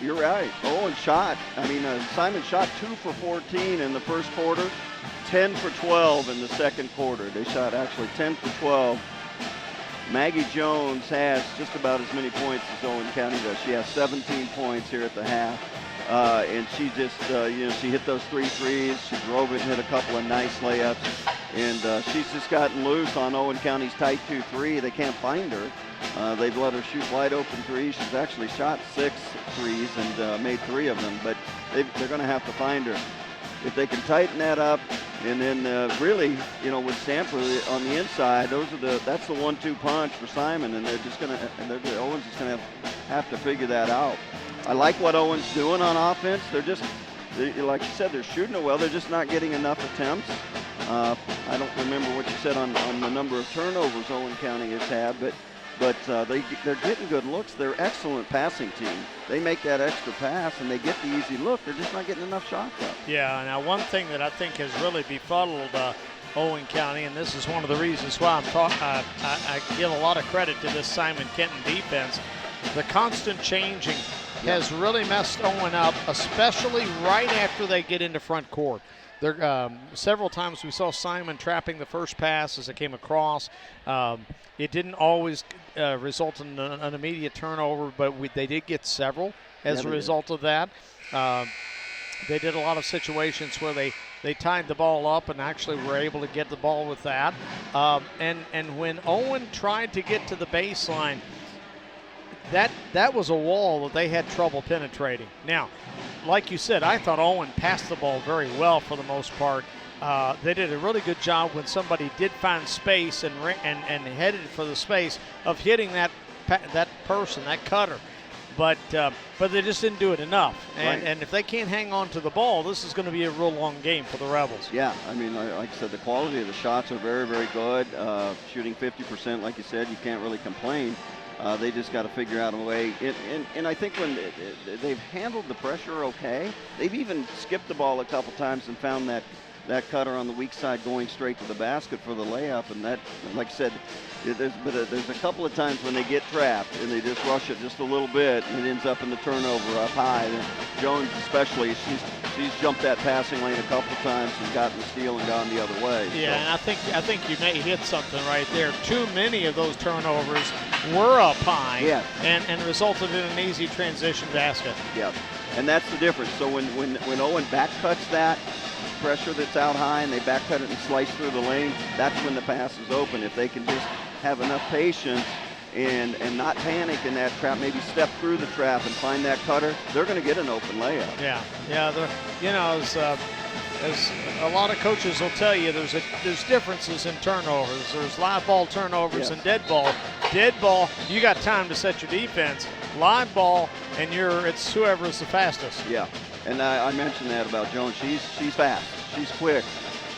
you're right. Owen shot. Simon shot 2 for 14 in the first quarter, 10 for 12 in the second quarter. They shot actually 10 for 12. Maggie Jones has just about as many points as Owen County does. She has 17 points here at the half. And she just, she hit those 3 threes. She drove it and hit a couple of nice layups. And she's just gotten loose on Owen County's tight 2-3. They can't find her. They've let her shoot wide open threes. She's actually shot 6 threes and made 3 of them. But they're going to have to find her. If they can tighten that up, and then really, with Stamper on the inside, that's the 1-2 punch for Simon, and Owen's just going to have to figure that out. I like what Owen's doing on offense. Like you said, they're shooting it well. They're just not getting enough attempts. I don't remember what you said on the number of turnovers Owen County has had, but they're getting good looks. They're an excellent passing team. They make that extra pass and they get the easy look. They're just not getting enough shots up. Yeah, now one thing that I think has really befuddled Owen County, and this is one of the reasons why I give a lot of credit to this Simon Kenton defense, the constant changing has really messed Owen up, especially right after they get into front court. Several times we saw Simon trapping the first pass as it came across. It didn't always result in an immediate turnover, but they did get several as a result of that. They did a lot of situations where they tied the ball up and actually were able to get the ball with that. And when Owen tried to get to the baseline, that was a wall that they had trouble penetrating. Now, like you said, I thought Owen passed the ball very well for the most part. They did a really good job when somebody did find space and headed for the space of hitting that person, that cutter. But they just didn't do it enough. And if they can't hang on to the ball, this is going to be a real long game for the Rebels. Yeah, I mean, like I said, the quality of the shots are very, very good. Shooting 50%, like you said, you can't really complain. They just got to figure out a way. And I think when they've handled the pressure okay, they've even skipped the ball a couple times and found that cutter on the weak side going straight to the basket for the layup. And that, like I said, there's a couple of times when they get trapped and they just rush it just a little bit and it ends up in the turnover up high. And Jones especially, she's jumped that passing lane a couple of times and gotten the steal and gone the other way. Yeah, and I think you may hit something right there. Too many of those turnovers were up high and resulted in an easy transition basket. Yeah, and that's the difference. So when Owen back cuts that pressure that's out high and they back cut it and slice through the lane, that's when the pass is open. If they can just have enough patience and not panic in that trap, maybe step through the trap and find that cutter, they're going to get an open layup. Yeah. as a lot of coaches will tell you, there's differences in turnovers. There's live ball turnovers and dead ball. Dead ball, you got time to set your defense. Live ball, and it's whoever's the fastest. Yeah, and I mentioned that about Jones. She's fast. She's quick.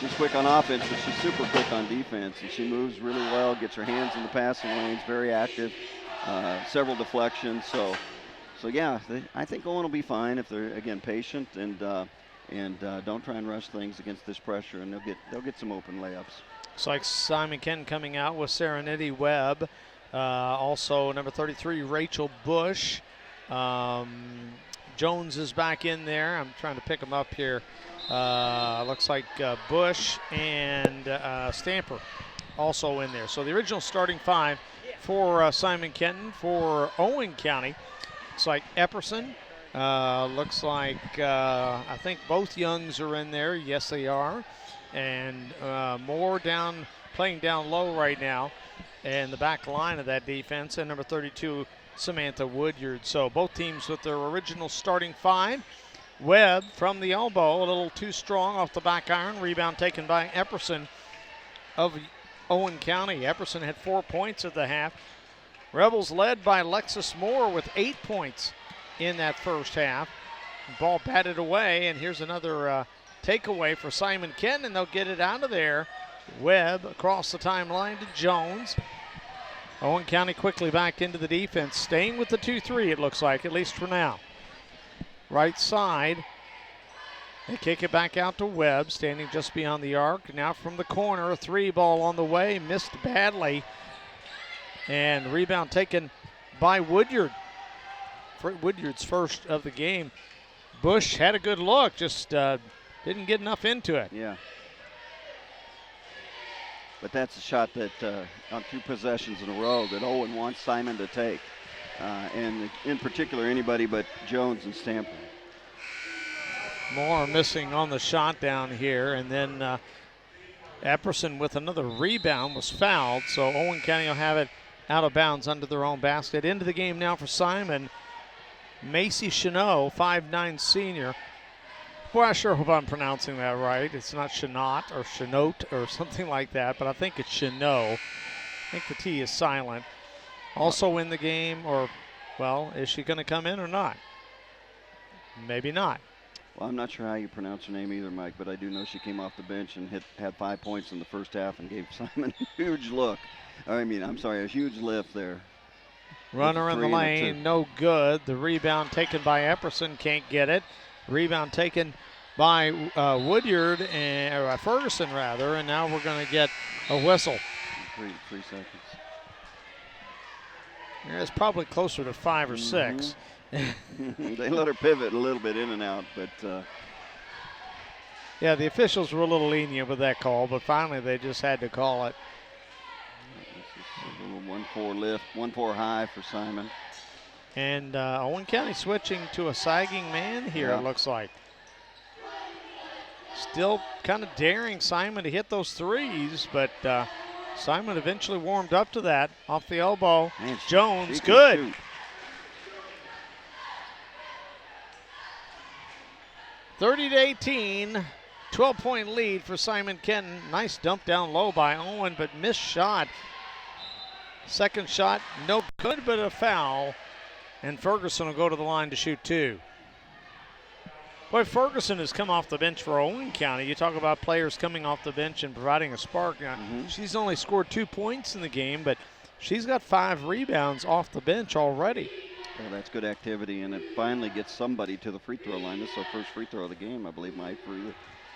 She's quick on offense, but she's super quick on defense, and she moves really well, gets her hands in the passing lanes, very active, several deflections. So yeah, I think Owen will be fine if they're, again, patient and don't try and rush things against this pressure, and they'll get some open layups. Looks like Simon Kenton coming out with Serenity Webb. Also, number 33, Rachel Bush. Jones is back in there. I'm trying to pick him up here. Looks like Bush and Stamper also in there. So the original starting 5 for Simon Kenton. For Owen County, looks like Epperson. Looks like I think both Youngs are in there. Yes, they are. And Moore playing down low right now. And the back line of that defense, and number 32, Samantha Woodyard. So both teams with their original starting 5. Webb from the elbow, a little too strong off the back iron. Rebound taken by Epperson of Owen County. Epperson had 4 points at the half. Rebels led by Lexus Moore with 8 points in that first half. Ball batted away, and here's another takeaway for Simon Kenton, and they'll get it out of there. Webb across the timeline to Jones. Owen County quickly back into the defense, staying with the 2-3, it looks like, at least for now. Right side, they kick it back out to Webb, standing just beyond the arc. Now from the corner, a 3 ball on the way, missed badly. And rebound taken by Woodyard. Woodyard's first of the game. Bush had a good look, just didn't get enough into it. Yeah. But that's a shot that on 2 possessions in a row that Owen wants Simon to take. And in particular, anybody but Jones and Stamper. Moore missing on the shot down here. And then Epperson with another rebound was fouled. So Owen County will have it out of bounds under their own basket. Into the game now for Simon. Macy Chanot, 5'9" senior. Boy, I sure hope I'm pronouncing that right. It's not Chanot or Chanot or something like that, but I think it's Chanot. I think the T is silent. Also in the game, or, well, is she going to come in or not? Maybe not. Well, I'm not sure how you pronounce her name either, Mike, but I do know she came off the bench and had 5 points in the first half and gave Simon a huge look. I mean, I'm sorry, a huge lift there. Runner in the lane, no good. The rebound taken by Epperson, can't get it. Rebound taken by Woodyard, or Ferguson rather, and now we're going to get a whistle. 3 seconds. Yeah, it's probably closer to 5 or 6. They let her pivot a little bit in and out, but yeah, the officials were a little lenient with that call, but finally they just had to call it. This is a little 1-4 lift, 1-4 high for Simon. And Owen County switching to a sagging man here, it looks like. Still kind of daring Simon to hit those threes, but Simon eventually warmed up to that off the elbow. Man, Jones, good. 30-18, 12-point lead for Simon Kenton. Nice dump down low by Owen, but missed shot. Second shot, no good, but a foul. And Ferguson will go to the line to shoot 2. Boy, Ferguson has come off the bench for Owen County. You talk about players coming off the bench and providing a spark. Now, she's only scored 2 points in the game, but she's got 5 rebounds off the bench already. Well, that's good activity, and it finally gets somebody to the free throw line. This is our first free throw of the game, I believe, Mike, for you.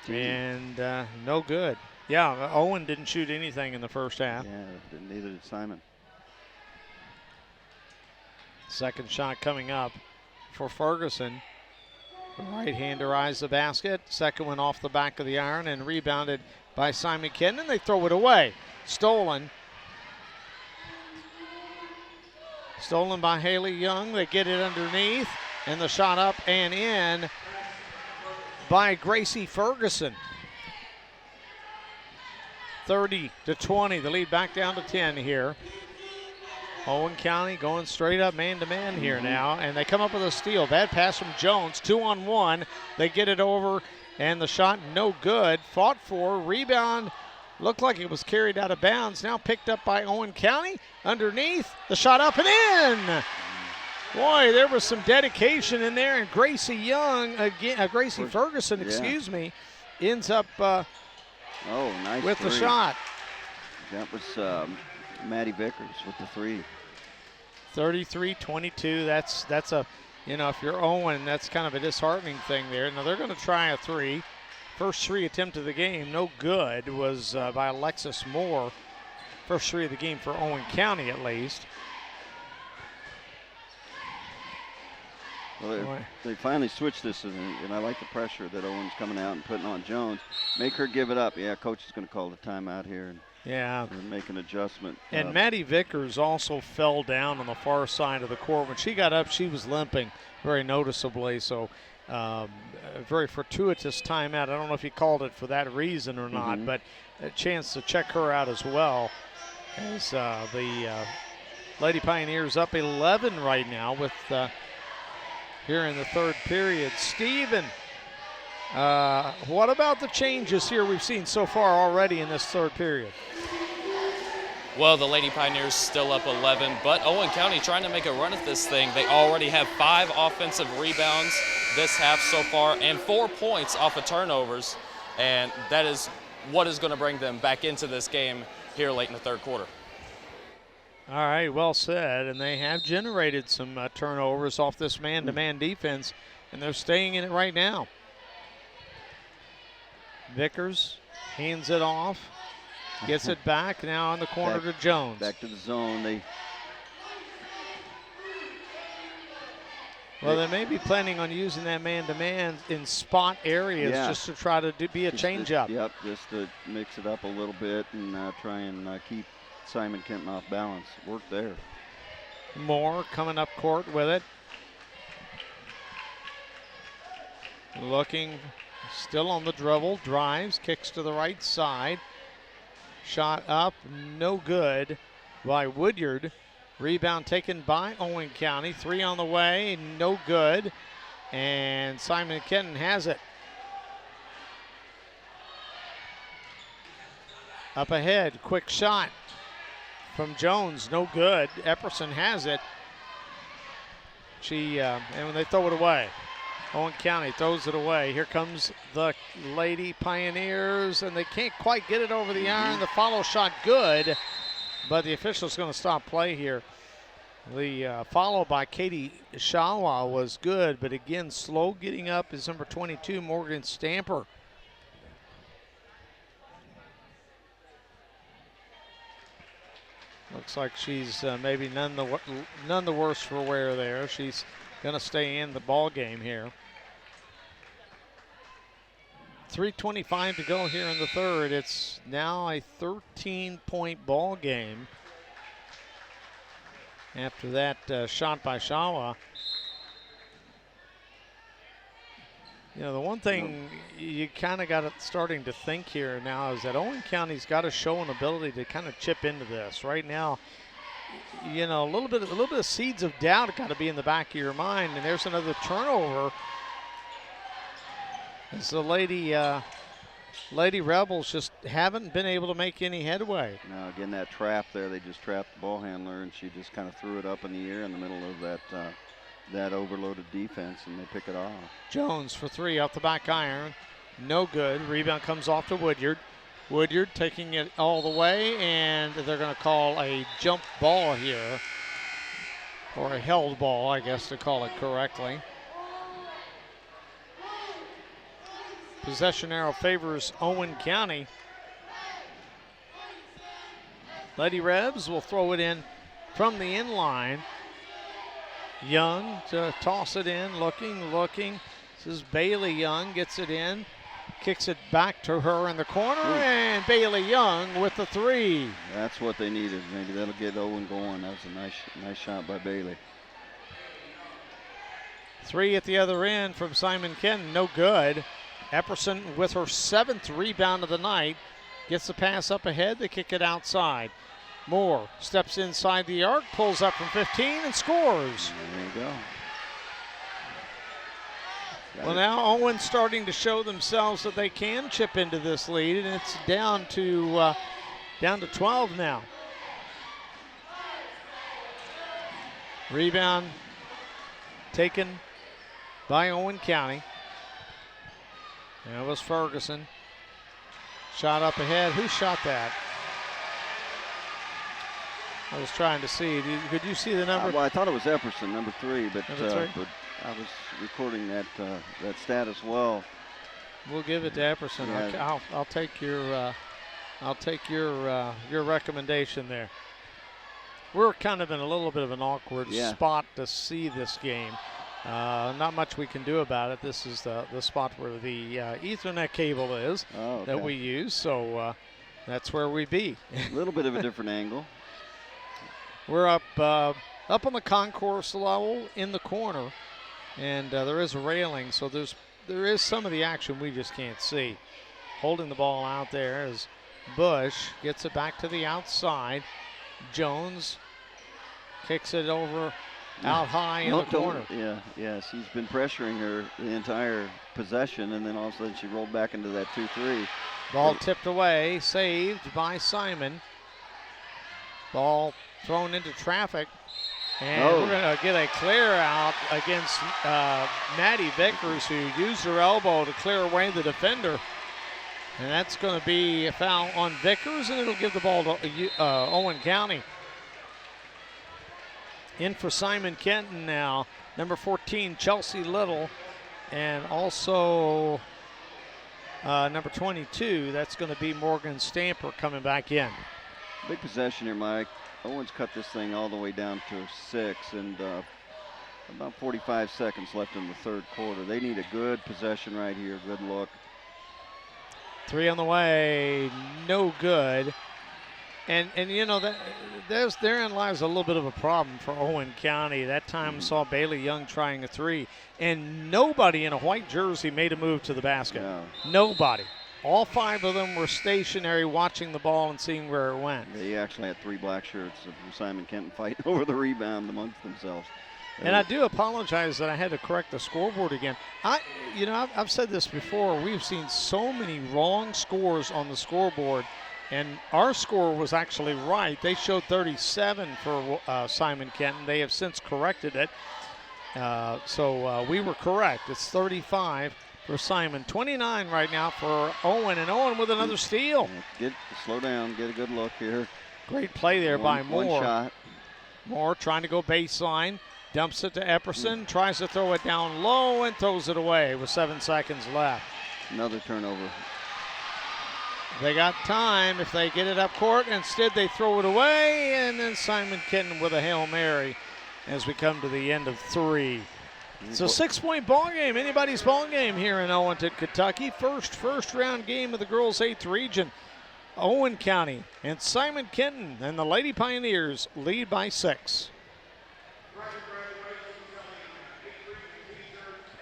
And no good. Yeah, Owen didn't shoot anything in the first half. Yeah, neither did Simon. Second shot coming up for Ferguson. The right-hander eyes the basket. Second one off the back of the iron and rebounded by Simon Kenton. They throw it away. Stolen. Stolen by Haley Young. They get it underneath. And the shot up and in by Gracie Ferguson. 30-20. The lead back down to 10 here. Owen County going straight up man-to-man here now, and they come up with a steal. Bad pass from Jones, 2-on-1. They get it over And the shot no good. Fought for. Rebound looked like it was carried out of bounds. Now picked up by Owen County. Underneath. The shot up and in. Boy, there was some dedication in there. And Gracie Young, again, Gracie Ferguson, excuse me, ends up nice with three. the shot. That was Maddie Vickers with the three. 33-22. That's a, if you're Owen, that's kind of a disheartening thing there. Now they're going to try a three. First three attempt of the game, no good, was by Alexis Moore. First three of the game for Owen County, at least. Well, they finally switched this, and I like the pressure that Owen's coming out and putting on Jones. Make her give it up. Yeah, coach is going to call the timeout here and make an adjustment. And Maddie Vickers also fell down on the far side of the court. When she got up, she was limping very noticeably. So a very fortuitous timeout. I don't know if he called it for that reason or not, but a chance to check her out as well. As the Lady Pioneers up 11 right now with here in the third period. Steven, what about the changes here we've seen so far already in this third period? Well, the Lady Pioneers still up 11, but Owen County trying to make a run at this thing. They already have 5 offensive rebounds this half so far and 4 points off of turnovers, and that is what is going to bring them back into this game here late in the third quarter. All right, well said. And they have generated some turnovers off this man-to-man defense, and they're staying in it right now. Vickers hands it off, gets it back now on the corner to Jones. Back to the zone. Well, they may be planning on using that man-to-man in spot areas just to try to be a change-up. Yep, just to mix it up a little bit and try and keep Simon Kenton off balance. Work there. Moore coming up court with it. Looking, still on the dribble, drives, kicks to the right side. Shot up, no good by Woodyard. Rebound taken by Owen County. 3 on the way, no good. And Simon Kenton has it. Up ahead, quick shot from Jones, no good. Epperson has it. And when they throw it away, Owen County throws it away. Here comes the Lady Pioneers, and they can't quite get it over the iron. The follow shot good, but the official's going to stop play here. The follow by Katie Shawa was good, but again, slow getting up is number 22, Morgan Stamper. Looks like she's maybe none the worse for wear there. She's going to stay in the ball game here. 3:25 to go here in the third. It's now a 13-point ball game after that shot by Shawa. The one thing you kind of got it starting to think here now is that Owen County's got to show an ability to kind of chip into this. Right now, a little bit of seeds of doubt got to be in the back of your mind. And there's another turnover. As the Lady Rebels just haven't been able to make any headway. Now again, that trap there, they just trapped the ball handler, and she just kind of threw it up in the air in the middle of that overloaded defense, and they pick it off. Jones for 3 off the back iron. No good. Rebound comes off to Woodyard. Woodyard taking it all the way, and they're going to call a jump ball here. Or a held ball, I guess to call it correctly. Possession arrow favors Owen County. Lady Rebs will throw it in from the end line. Young to toss it in, looking. This is Bailey Young, gets it in, kicks it back to her in the corner, and Bailey Young with the 3. That's what they needed. Maybe that'll get Owen going. That was a nice shot by Bailey. 3 at the other end from Simon Kenton, no good. Epperson with her 7th rebound of the night, gets the pass up ahead, they kick it outside. Moore steps inside the arc, pulls up from 15 and scores. There you go. Well, now Owen's starting to show themselves that they can chip into this lead, and it's down to 12 now. Rebound taken by Owen County. And it was Ferguson. Shot up ahead. Who shot that? I was trying to see. Could you see the number? Well, I thought it was Epperson, number 3, but Number 3? but I was recording that stat as well. We'll give it to Epperson. Yeah. I'll take your recommendation there. We're kind of in a little bit of an awkward spot to see this game. Not much we can do about it. This is the spot where the Ethernet cable is that we use, so that's where we be. A little bit of a different angle. We're up on the concourse level in the corner, and there is a railing, so there is some of the action we just can't see. Holding the ball out there as Bush gets it back to the outside. Jones kicks it over out high in the corner. Yes, he's been pressuring her the entire possession, and then all of a sudden she rolled back into that 2-3. Ball tipped away, saved by Simon. Ball thrown into traffic, and we're going to get a clear out against Maddie Vickers, who used her elbow to clear away the defender. And that's going to be a foul on Vickers, and it'll give the ball to Owen County. In for Simon Kenton now, number 14, Chelsea Little, and also number 22, that's going to be Morgan Stamper coming back in. Big possession here, Mike. Owens cut this thing all the way down to 6, and about 45 seconds left in the third quarter. They need a good possession right here, good look. 3 on the way, no good. And you know, therein lies a little bit of a problem for Owen County. That time saw Bailey Young trying a 3, and nobody in a white jersey made a move to the basket. No. Nobody. All 5 of them were stationary, watching the ball and seeing where it went. They actually had 3 black shirts of Simon Kenton fighting over the rebound amongst themselves. And I do apologize that I had to correct the scoreboard again. I've said this before. We've seen so many wrong scores on the scoreboard, and our score was actually right. They showed 37 for Simon Kenton. They have since corrected it. So we were correct. It's 35 for Simon. 29 right now for Owen, and Owen with another steal. Slow down, get a good look here. Great play there by Moore. One shot. Moore trying to go baseline. Dumps it to Epperson, tries to throw it down low and throws it away with 7 seconds left. Another turnover. They got time if they get it up court. Instead, they throw it away, and then Simon Kenton with a Hail Mary as we come to the end of 3. It's a 6-point ball game, anybody's ball game here in Owen, Kentucky. First round game of the girls' 8th region. Owen County and Simon Kenton and the Lady Pioneers lead by 6.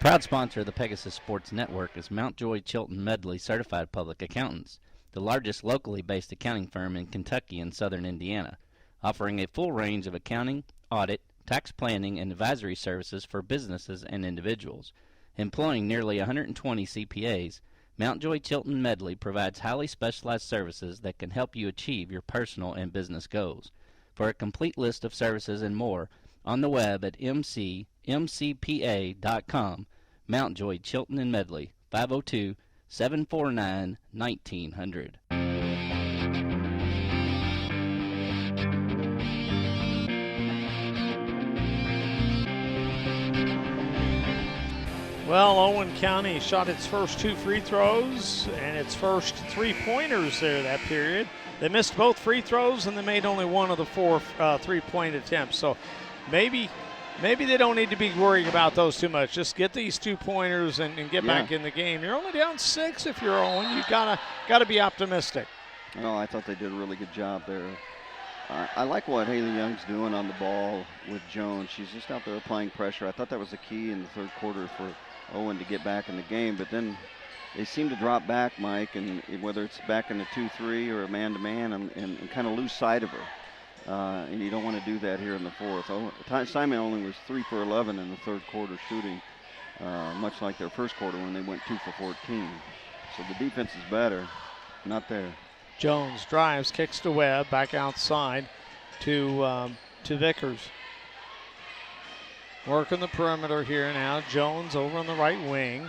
Proud sponsor of the Pegasus Sports Network is Mountjoy Chilton Medley Certified Public Accountants, the largest locally based accounting firm in Kentucky and southern Indiana, offering a full range of accounting, audit, tax planning, and advisory services for businesses and individuals. Employing nearly 120 CPAs, Mountjoy Chilton Medley provides highly specialized services that can help you achieve your personal and business goals. For a complete list of services and more, on the web at mcpa.com. Mountjoy Chilton and Medley, 502-749-1900. Well, Owen County shot its first 2 free throws and its first 3-pointers there that period. They missed both free throws, and they made only 1 of the 4 3-point attempts. So maybe they don't need to be worrying about those too much. Just get these 2-pointers and get back in the game. You're only down 6 if you're Owen. You've gotta be optimistic. No, I thought they did a really good job there. I like what Haley Young's doing on the ball with Jones. She's just out there applying pressure. I thought that was the key in the third quarter for Owen to get back in the game. But then they seem to drop back, Mike, and whether it's back in a 2-3 or a man-to-man, and kind of lose sight of her. And you don't want to do that here in the fourth. Simon only was 3 for 11 in the third quarter shooting. much like their first quarter when they went 2 for 14. So the defense is better, not there. Jones drives, kicks to Webb, back outside to Vickers. Working the perimeter here now. Jones over on the right wing,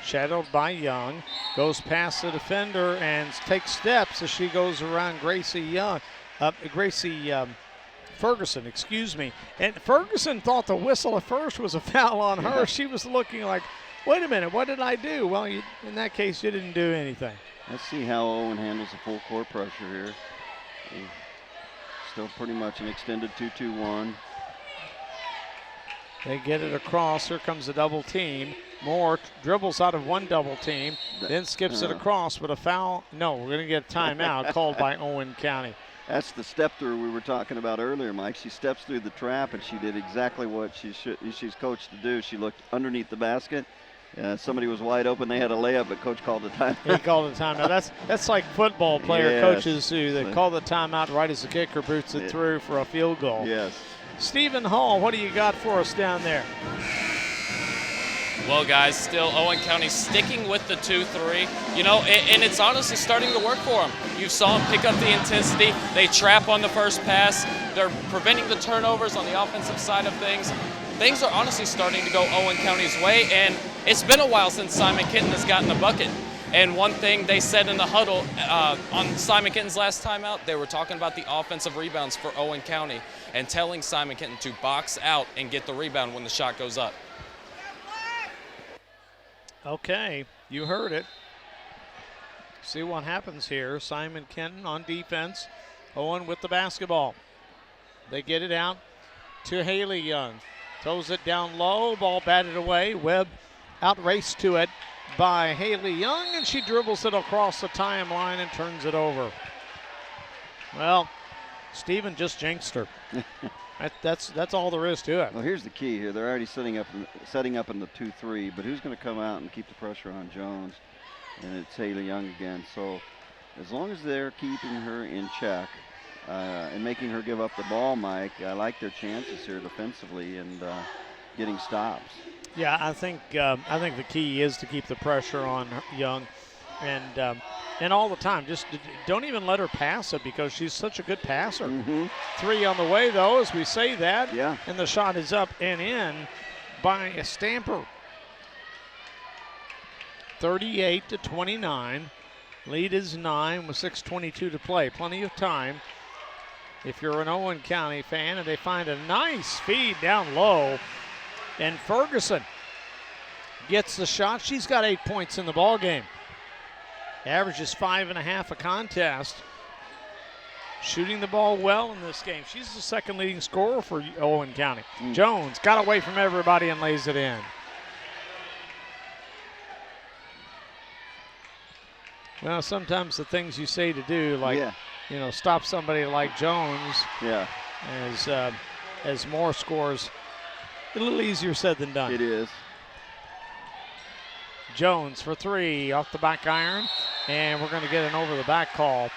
shadowed by Young. Goes past the defender and takes steps as she goes around Ferguson, excuse me. And Ferguson thought the whistle at first was a foul on her. Yeah. She was looking like, wait a minute, what did I do? Well, in that case, you didn't do anything. Let's see how Owen handles the full court pressure here. Still pretty much an extended 2-2-1. They get it across. Here comes a double team. Moore dribbles out of one double team, then skips it across with a foul. No, we're going to get a timeout called by Owen County. That's the step through we were talking about earlier, Mike. She steps through the trap, and she did exactly what she's coached to do. She looked underneath the basket. Somebody was wide open. They had a layup, but coach called the timeout. He called the timeout. That's like football player coaches who they call the timeout right as the kicker boots it through for a field goal. Yes. Stephen Hall, what do you got for us down there? Well, guys, still Owen County sticking with the 2-3. And it's honestly starting to work for them. You saw them pick up the intensity. They trap on the first pass. They're preventing the turnovers on the offensive side of things. Things are honestly starting to go Owen County's way, and it's been a while since Simon Kenton has gotten a bucket. And one thing they said in the huddle on Simon Kenton's last time out, they were talking about the offensive rebounds for Owen County and telling Simon Kenton to box out and get the rebound when the shot goes up. Okay, you heard it. See what happens here. Simon Kenton on defense. Owen with the basketball. They get it out to Haley Young. Throws it down low. Ball batted away. Webb outraced to it by Haley Young, and she dribbles it across the timeline and turns it over. Well, Stephen just jinxed her. That's all there is to it. Well, here's the key here. They're already setting up in the 2-3, but who's going to come out and keep the pressure on Jones? And it's Haley Young again. So as long as they're keeping her in check and making her give up the ball, Mike, I like their chances here defensively and getting stops. Yeah, I think the key is to keep the pressure on Young, and all the time. Just don't even let her pass it because she's such a good passer. Mm-hmm. 3 on the way, though, as we say that. Yeah. And the shot is up and in by a Stamper. 38-29. Lead is 9 with 6:22 to play. Plenty of time if you're an Owen County fan, and they find a nice feed down low. And Ferguson gets the shot. She's got 8 points in the ball game. Averages 5.5 a contest. Shooting the ball well in this game. She's the second leading scorer for Owen County. Jones got away from everybody and lays it in. Well, sometimes the things you say to do, like stop somebody like Jones. Yeah. As more scores. A little easier said than done. It is. Jones for 3 off the back iron, and we're going to get an over the back call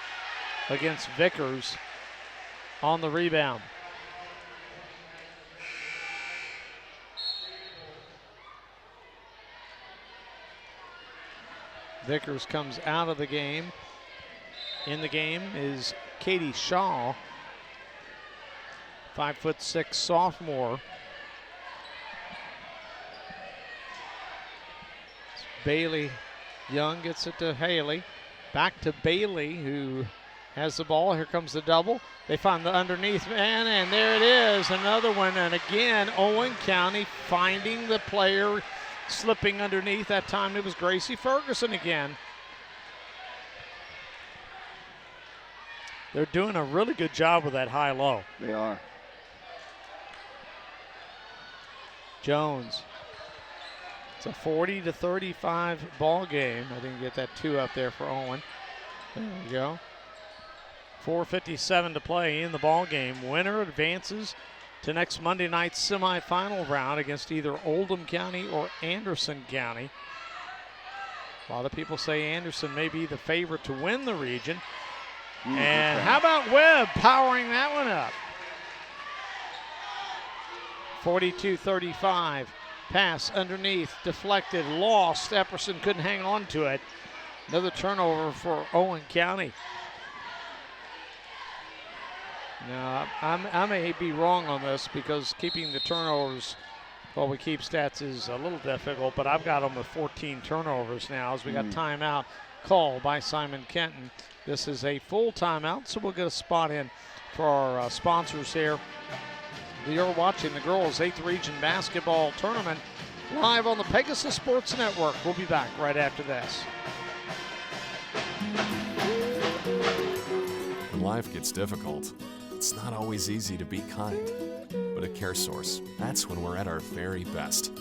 against Vickers on the rebound. Vickers comes out of the game. In the game is Katie Shaw, 5'6" sophomore. Bailey Young gets it to Haley. Back to Bailey, who has the ball. Here comes the double. They find the underneath man, and there it is. Another one. And again, Owen County finding the player slipping underneath. That time it was Gracie Ferguson again. They're doing a really good job with that high-low. They are. Jones. It's a 40-35 ball game. I didn't get that 2 up there for Owen. There we go. 4:57 to play in the ball game. Winner advances to next Monday night's semifinal round against either Oldham County or Anderson County. A lot of people say Anderson may be the favorite to win the region. And how about Webb powering that one up? 42-35. Pass underneath, deflected, lost. Epperson couldn't hang on to it. Another turnover for Owen County. Now, I may be wrong on this because keeping the turnovers while we keep stats is a little difficult, but I've got them with 14 turnovers now as we got timeout called by Simon Kenton. This is a full timeout, so we'll get a spot in for our sponsors here. You're watching the Girls 8th Region Basketball Tournament live on the Pegasus Sports Network. We'll be back right after this. When life gets difficult, it's not always easy to be kind. But at CareSource, that's when we're at our very best.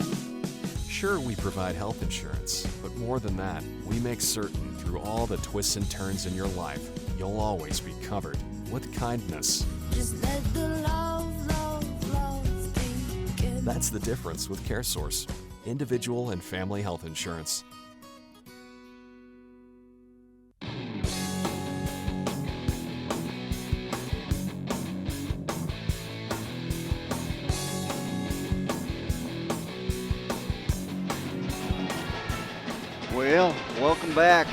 Sure, we provide health insurance, but more than that, we make certain through all the twists and turns in your life, you'll always be covered with kindness. Just let the love begin. That's the difference with CareSource, individual and family health insurance. Well, welcome back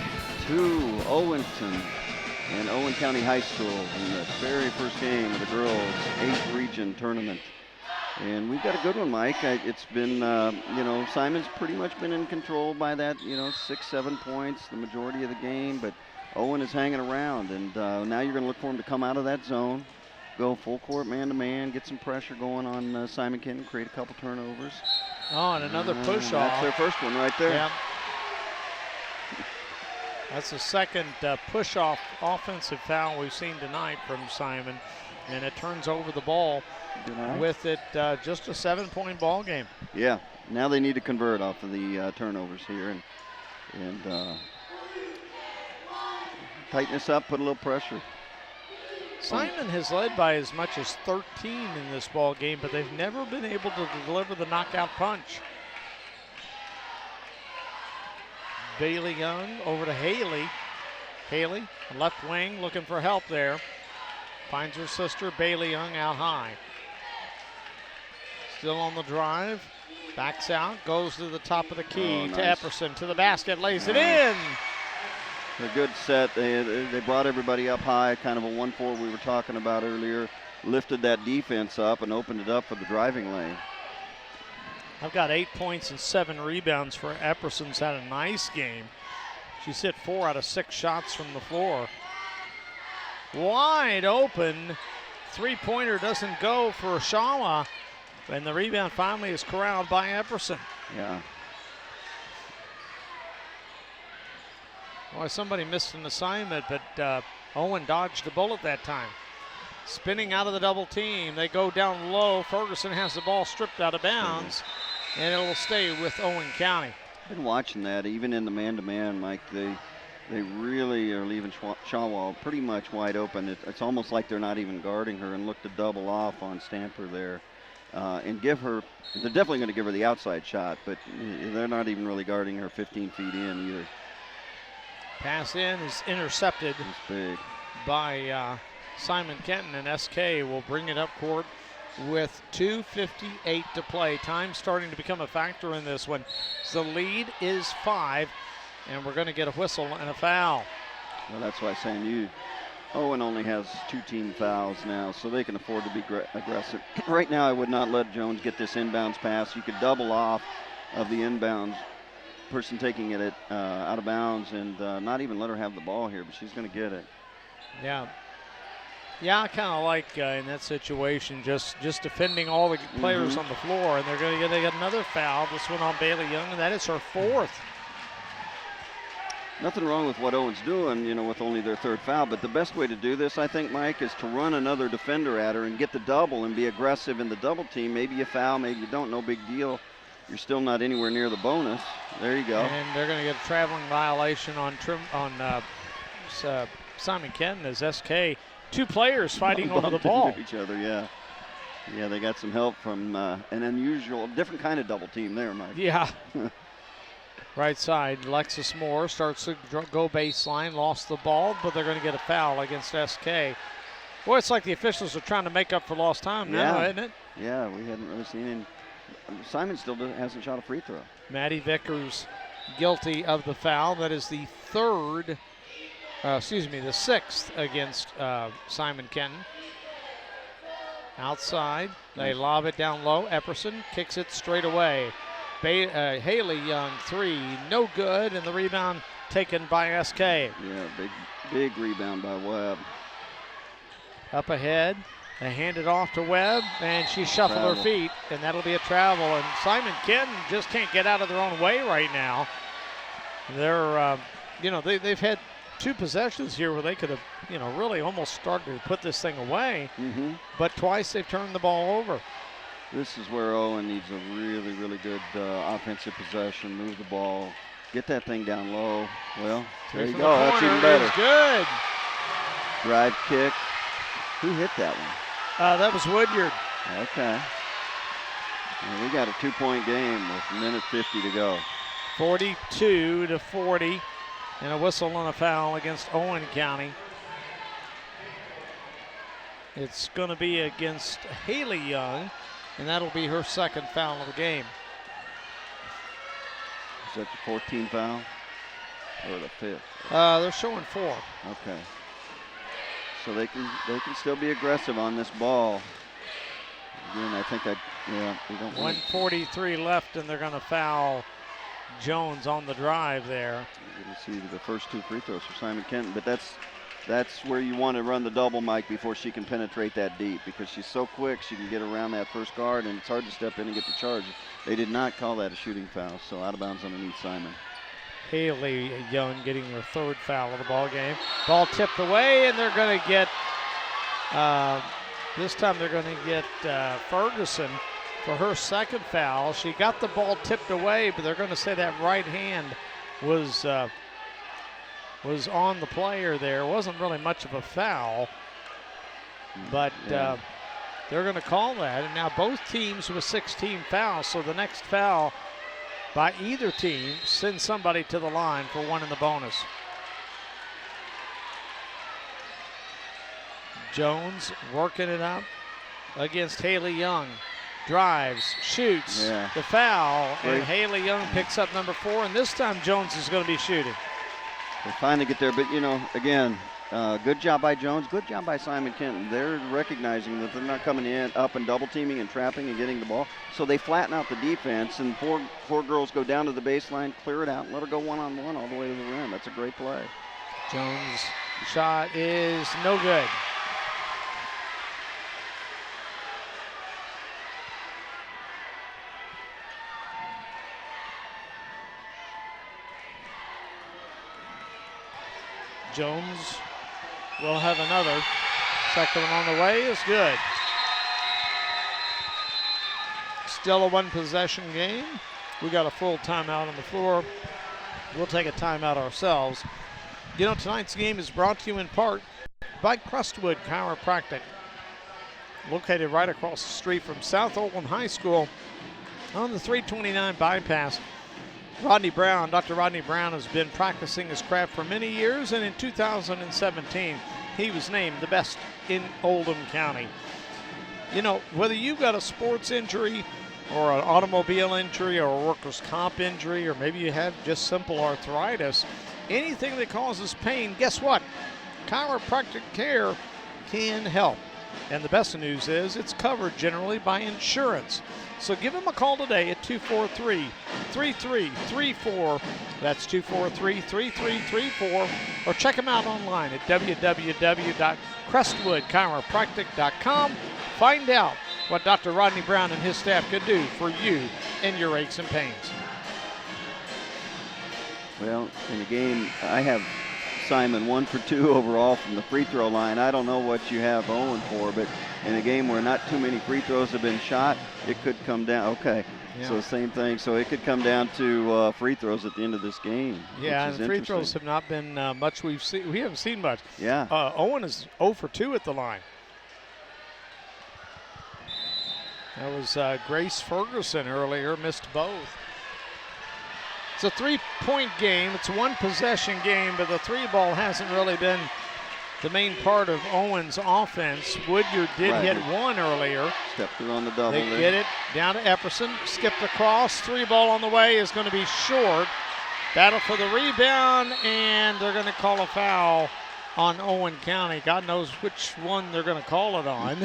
to Owenton and Owen County High School in the very first game of the girls' 8th region tournament. And we've got a good one, Mike. It's been, Simon's pretty much been in control by that, 6-7 points the majority of the game, but Owen is hanging around. And now you're going to look for him to come out of that zone, go full court man-to-man, get some pressure going on Simon Kenton, create a couple turnovers. Oh, and another push-off. That's their first one right there. Yeah. That's the second push-off offensive foul we've seen tonight from Simon, and it turns over the ball. With it just a 7-point ball game. Yeah, now they need to convert off of the turnovers here and tighten this up, put a little pressure. Simon has led by as much as 13 in this ball game, but they've never been able to deliver the knockout punch. Bailey Young over to Haley. Haley, left wing, looking for help there. Finds her sister, Bailey Young, out high. Still on the drive. Backs out, goes to the top of the key to Epperson, to the basket, lays it in. A good set. They brought everybody up high, kind of a 1-4 we were talking about earlier. Lifted that defense up and opened it up for the driving lane. I've got 8 points and 7 rebounds for Epperson's had a nice game. She's hit 4 out of 6 shots from the floor. Wide open. Three-pointer doesn't go for Oshawa. And the rebound finally is corralled by Epperson. Yeah. Boy, somebody missed an assignment, but Owen dodged a bullet that time. Spinning out of the double team. They go down low. Ferguson has the ball stripped out of bounds, and it will stay with Owen County. I've been watching that, even in the man-to-man, Mike. They really are leaving Shawwall pretty much wide open. It's almost like they're not even guarding her, and look to double off on Stamper there. And give her, they're definitely going to give her the outside shot, but they're not even really guarding her 15 feet in either. Pass in is intercepted by Simon Kenton, and SK will bring it up court with 2:58 to play. Time starting to become a factor in this one. So the lead is 5, and we're going to get a whistle and a foul. Well, that's why I'm saying Owen only has 2 team fouls now, so they can afford to be aggressive. Right now, I would not let Jones get this inbounds pass. You could double off of the inbounds person taking it out of bounds and not even let her have the ball here, but she's going to get it. Yeah. Yeah, I kind of like in that situation just defending all the players on the floor, and they get another foul. This one on Bailey Young, and that is her 4th. Nothing wrong with what Owen's doing, with only their 3rd foul, but the best way to do this, I think, Mike, is to run another defender at her and get the double and be aggressive in the double team. Maybe you foul, maybe you don't, no big deal. You're still not anywhere near the bonus. There you go. And they're going to get a traveling violation on Simon Kenton as SK. 2 players fighting over the ball. Into each other, yeah. Yeah, they got some help from an unusual, different kind of double team there, Mike. Yeah. Right side, Lexus Moore starts to go baseline, lost the ball, but they're going to get a foul against SK. Boy, it's like the officials are trying to make up for lost time now, isn't it? Yeah, we hadn't really seen Simon still hasn't shot a free throw. Maddie Vickers guilty of the foul. That is the the sixth against Simon Kenton. Outside, they lob it down low. Epperson kicks it straight away. Haley Young, three, no good, and the rebound taken by SK. Yeah, big rebound by Webb. Up ahead, they hand it off to Webb, and she shuffled her feet, and that'll be a travel. And Simon Kenton just can't get out of their own way right now. They're, they've had two possessions here where they could have, really almost started to put this thing away. But twice they've turned the ball over. This is where Owen needs a really, really good offensive possession. Move the ball, get that thing down low. Well, there you go. That's even better. Good. Drive kick. Who hit that one? That was Woodyard. Okay. Well, we got a 2-point game with a minute 50 to go. 42-40, and a whistle and a foul against Owen County. It's going to be against Haley Young, and that'll be her second foul of the game. Is that the 14th foul or the 5th? They're showing 4. Okay. So they can still be aggressive on this ball. Again, I think we don't want 1:43 left, and they're going to foul Jones on the drive there. You're going to see the first 2 free throws for Simon Kenton, but that's where you want to run the double, Mike, before she can penetrate that deep, because she's so quick she can get around that first guard, and it's hard to step in and get the charge. They did not call that a shooting foul, so out of bounds underneath Simon. Haley Young getting her 3rd foul of the ball game. Ball tipped away, and they're going to get, this time they're going to get Ferguson for her 2nd foul. She got the ball tipped away, but they're going to say that right hand was on the player there. It wasn't really much of a foul, but they're going to call that. And now both teams with 16 fouls, so the next foul by either team sends somebody to the line for one in the bonus. Jones working it up against Haley Young. Drives, shoots, the foul, and Haley Young picks up number 4, and this time Jones is going to be shooting. They finally get there, but again, good job by Jones, good job by Simon Kenton. They're recognizing that they're not coming in up and double teaming and trapping and getting the ball, so they flatten out the defense, and four girls go down to the baseline, clear it out, and let her go one-on-one all the way to the rim. That's a great play. Jones' shot is no good. Jones will have another. Second one on the way is good. Still a 1-possession game. We got a full timeout on the floor. We'll take a timeout ourselves. Tonight's game is brought to you in part by Crestwood Chiropractic, located right across the street from South Oldham High School on the 329 bypass. Dr. Rodney Brown has been practicing his craft for many years, and in 2017, he was named the best in Oldham County. Whether you've got a sports injury or an automobile injury or a workers' comp injury, or maybe you have just simple arthritis, anything that causes pain, guess what? Chiropractic care can help. And the best news is it's covered generally by insurance. So give him a call today at 243-3334. That's 243-3334. Or check him out online at www.crestwoodchiropractic.com. Find out what Dr. Rodney Brown and his staff could do for you and your aches and pains. Well, in the game, I have Simon 1 for 2 overall from the free throw line. I don't know what you have Owen for, but in a game where not too many free throws have been shot, it could come down. Okay, so same thing. So it could come down to free throws at the end of this game. Yeah, and free throws have not been much we've seen. We haven't seen much. Yeah. Owen is 0 for 2 at the line. That was Grace Ferguson earlier, missed both. It's a 3-point game. It's a 1-possession game, but the 3 ball hasn't really been the main part of Owen's offense. Woodyard did hit one earlier. Step through on the double. They get it down to Epperson. Skipped across. 3 ball on the way is going to be short. Battle for the rebound, and they're going to call a foul on Owen County. God knows which one they're going to call it on.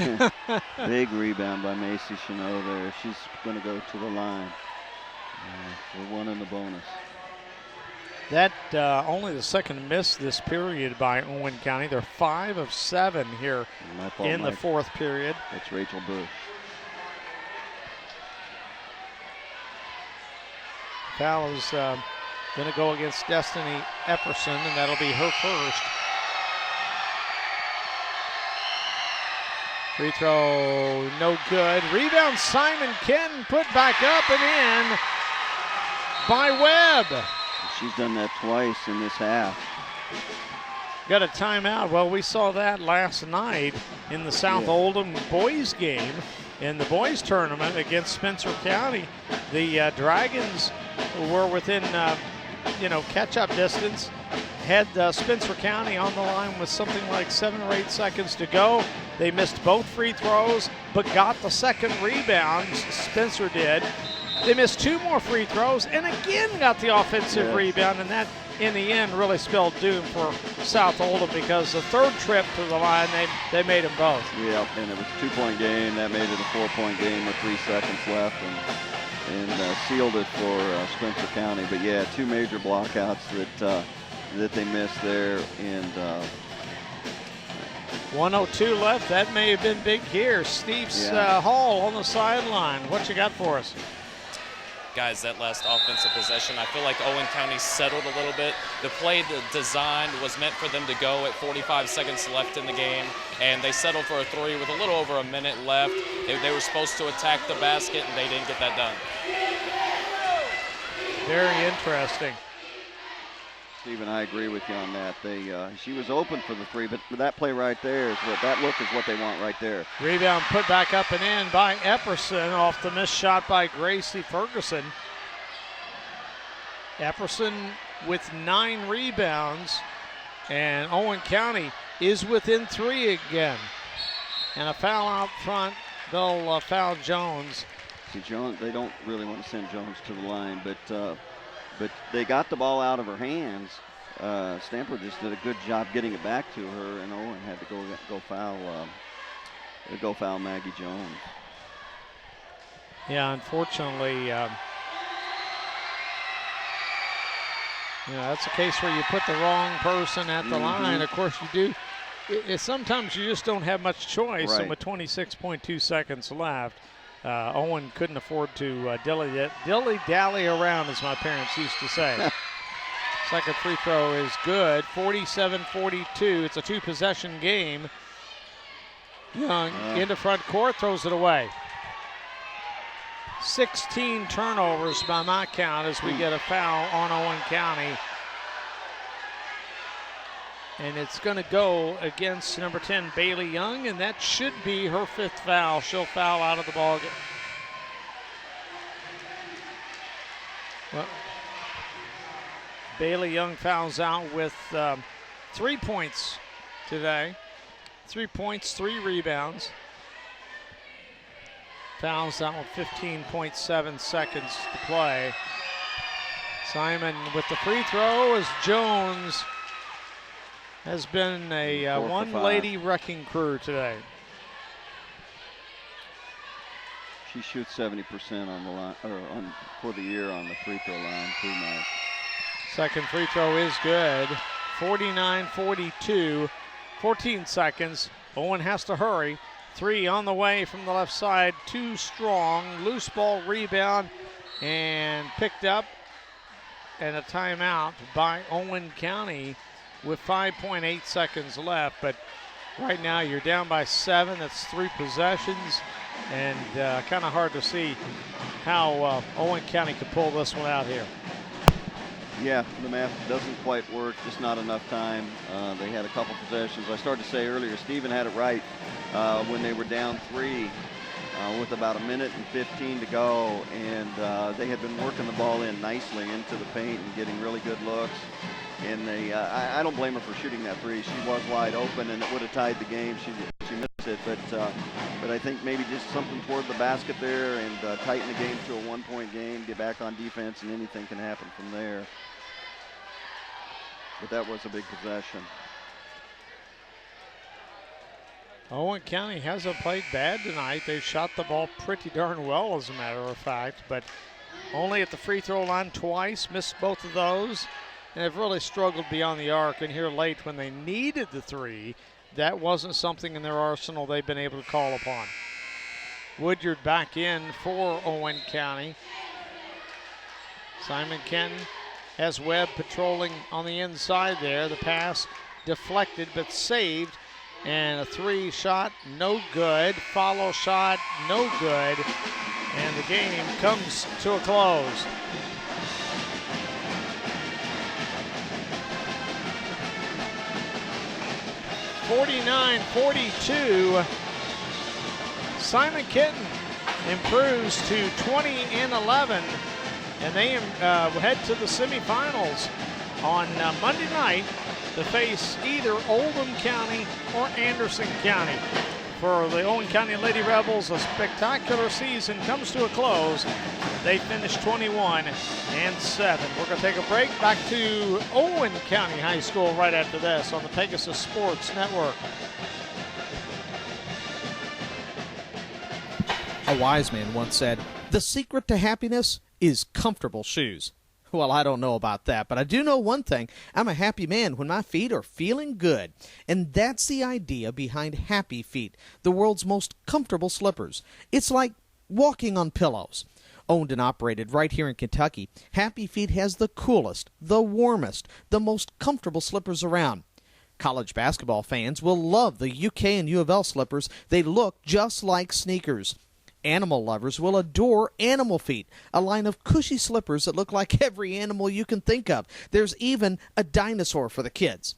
Big rebound by Macy Chanot there. She's going to go to the line for one in the bonus. That only the second miss this period by Owen County. They're 5 of 7 here in the fourth period. That's Rachel Bush. Foul is going to go against Destiny Epperson, and that'll be her first. Free throw, no good. Rebound, Simon Kenton put back up and in by Webb. She's done that twice in this half. Got a timeout. Well, we saw that last night in the South Oldham boys game in the boys tournament against Spencer County. The Dragons were within, catch-up distance. Had Spencer County on the line with something like 7 or 8 seconds to go. They missed both free throws, but got the second rebound. Spencer did. They missed 2 more free throws and again got the offensive rebound, and that in the end really spelled doom for South Oldham because the third trip to the line, they made them both. Yeah, and it was a 2-point game. That made it a 4-point game with 3 seconds left and sealed it for Spencer County. But yeah, 2 major blockouts that they missed there, and 1:02 left. That may have been big here. Steve Hall on the sideline. What you got for us? Guys, that last offensive possession, I feel like Owen County settled a little bit. The play designed was meant for them to go at 45 seconds left in the game, and they settled for a 3 with a little over a minute left. They were supposed to attack the basket, and they didn't get that done. Very interesting. Steve and I agree with you on that. She was open for the 3, but that play right there is what they want right there. Rebound put back up and in by Epperson off the missed shot by Gracie Ferguson. Epperson with 9 rebounds, and Owen County is within 3 again. And a foul out front. They'll foul Jones. See, Jones, they don't really want to send Jones to the line, but they got the ball out of her hands. Stamper just did a good job getting it back to her, and Owen had to go foul Maggie Jones. Yeah, unfortunately, that's a case where you put the wrong person at the line. Of course, you do. Sometimes you just don't have much choice, and with 26.2 seconds left, Owen couldn't afford to dilly-dally around, as my parents used to say. Second free throw is good, 47-42. It's a 2-possession game. Young into front court, throws it away. 16 turnovers by my count as we get a foul on Owen County. And it's going to go against number 10, Bailey Young, and that should be her 5th foul. She'll foul out of the ball game. Well, Bailey Young fouls out with 3 points today. 3 points, 3 rebounds. Fouls out with 15.7 seconds to play. Simon with the free throw as Jones has been a one-lady wrecking crew today. She shoots 70% on the line, for the year on the free throw line too, Mike. Second free throw is good. 49-42, 14 seconds. Owen has to hurry. 3 on the way from the left side, too strong. Loose ball rebound and picked up, and a timeout by Owen County with 5.8 seconds left. But right now you're down by 7. That's 3 possessions, and kind of hard to see how Owen County could pull this one out here. Yeah, the math doesn't quite work, just not enough time. They had a couple possessions. I started to say earlier, Stephen had it right when they were down 3 with about a minute and 15 to go, and they had been working the ball in nicely into the paint and getting really good looks. I don't blame her for shooting that three. She was wide open, and it would have tied the game. She missed it, but I think maybe just something toward the basket there and tighten the game to a one-point game, get back on defense, and anything can happen from there. But that was a big possession. Owen County hasn't played bad tonight. They've shot the ball pretty darn well, as a matter of fact, but only at the free throw line twice, missed both of those, and have really struggled beyond the arc. And here late when they needed the three, that wasn't something in their arsenal they've been able to call upon. Woodyard back in for Owen County. Simon Kenton has Webb patrolling on the inside there. The pass deflected but saved. And a three shot, no good. Follow shot, no good. And the game comes to a close. (49-42). Simon Kenton improves to 20-11, and they head to the semifinals on Monday night to face either Oldham County or Anderson County. For the Owen County Lady Rebels, a spectacular season comes to a close. They finished 21-7. We're going to take a break. Back to Owen County High School right after this on the Pegasus Sports Network. A wise man once said, "The secret to happiness is comfortable shoes." Well, I don't know about that, but I do know one thing. I'm a happy man when my feet are feeling good. And that's the idea behind Happy Feet, the world's most comfortable slippers. It's like walking on pillows. Owned and operated right here in Kentucky, Happy Feet has the coolest, the warmest, the most comfortable slippers around. College basketball fans will love the UK and U of L slippers. They look just like sneakers. Animal lovers will adore Animal Feet, a line of cushy slippers that look like every animal you can think of. There's even a dinosaur for the kids.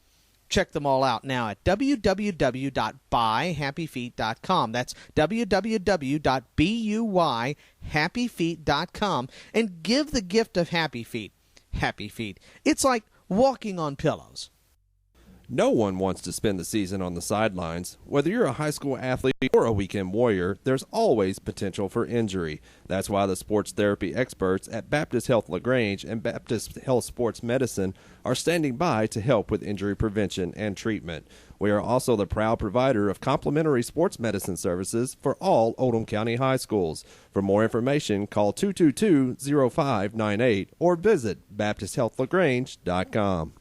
Check them all out now at www.buyhappyfeet.com. That's www.buyhappyfeet.com, and give the gift of Happy Feet. Happy Feet. It's like walking on pillows. No one wants to spend the season on the sidelines. Whether you're a high school athlete or a weekend warrior, there's always potential for injury. That's why the sports therapy experts at Baptist Health LaGrange and Baptist Health Sports Medicine are standing by to help with injury prevention and treatment. We are also the proud provider of complimentary sports medicine services for all Oldham County high schools. For more information, call 222-0598 or visit BaptistHealthLaGrange.com.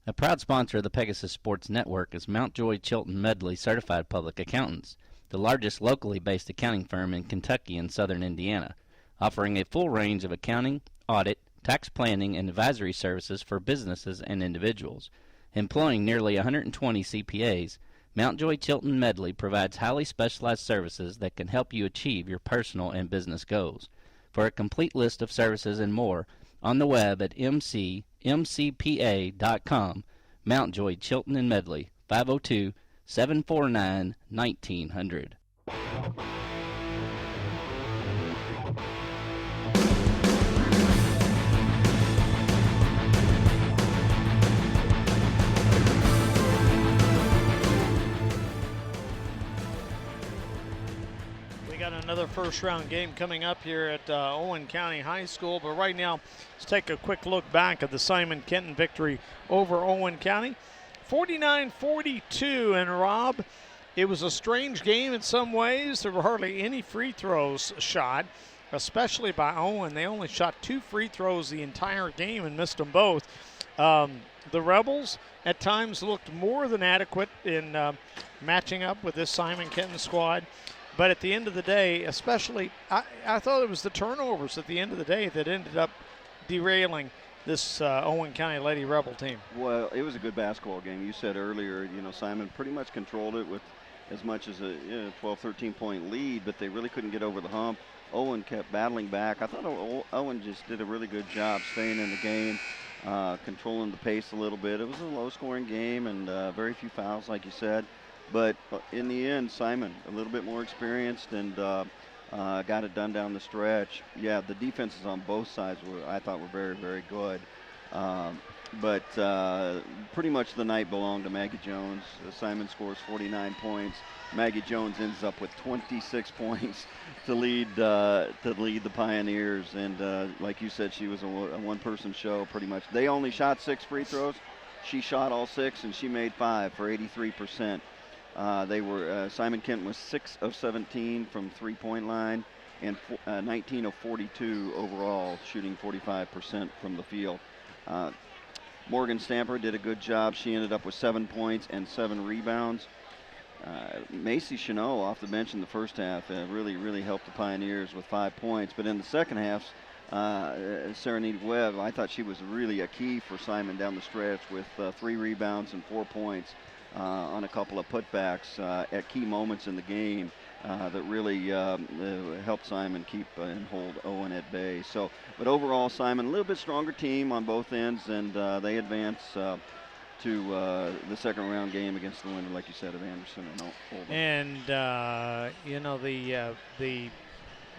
A proud sponsor of the Pegasus Sports Network is Mountjoy Chilton Medley Certified Public Accountants, the largest locally based accounting firm in Kentucky and southern Indiana, offering a full range of accounting, audit, tax planning, and advisory services for businesses and individuals. Employing nearly 120 CPAs, Mountjoy Chilton Medley provides highly specialized services that can help you achieve your personal and business goals. For a complete list of services and more, on the web at mcpa.com. Mountjoy Chilton and Medley, 502-749-1900. Got another first-round game coming up here at Owen County High School, but right now let's take a quick look back at the Simon Kenton victory over Owen County. 49-42, and Rob, it was a strange game in some ways. There were hardly any free throws shot, especially by Owen. They only shot 2 free throws the entire game and missed them both. The Rebels at times looked more than adequate in matching up with this Simon Kenton squad. But at the end of the day, especially, I thought it was the turnovers at the end of the day that ended up derailing this Owen County Lady Rebel team. Well, it was a good basketball game. You said earlier, Simon pretty much controlled it with as much as a 12, 13-point lead, but they really couldn't get over the hump. Owen kept battling back. I thought Owen just did a really good job staying in the game, controlling the pace a little bit. It was a low-scoring game and very few fouls, like you said. But in the end, Simon, a little bit more experienced and got it done down the stretch. Yeah, the defenses on both sides I thought were very, very good. but pretty much the night belonged to Maggie Jones. Simon scores 49 points. Maggie Jones ends up with 26 points to lead the Pioneers. And like you said, she was a one-person show pretty much. They only shot 6 free throws. She shot all 6, and she made 5 for 83%. Simon Kenton was 6 of 17 from three-point line, and 19 of 42 overall, shooting 45% from the field. Morgan Stamper did a good job. She ended up with 7 points and 7 rebounds. Macy Chanot off the bench in the first half really helped the Pioneers with 5 points. But in the second half, Serenade Webb, I thought she was really a key for Simon down the stretch with 3 rebounds and 4 points on a couple of putbacks at key moments in the game that really helped Simon keep and hold Owen at bay. But overall, Simon, a little bit stronger team on both ends, and they advance to the second round game against the winner, like you said, of Anderson and Oldham. And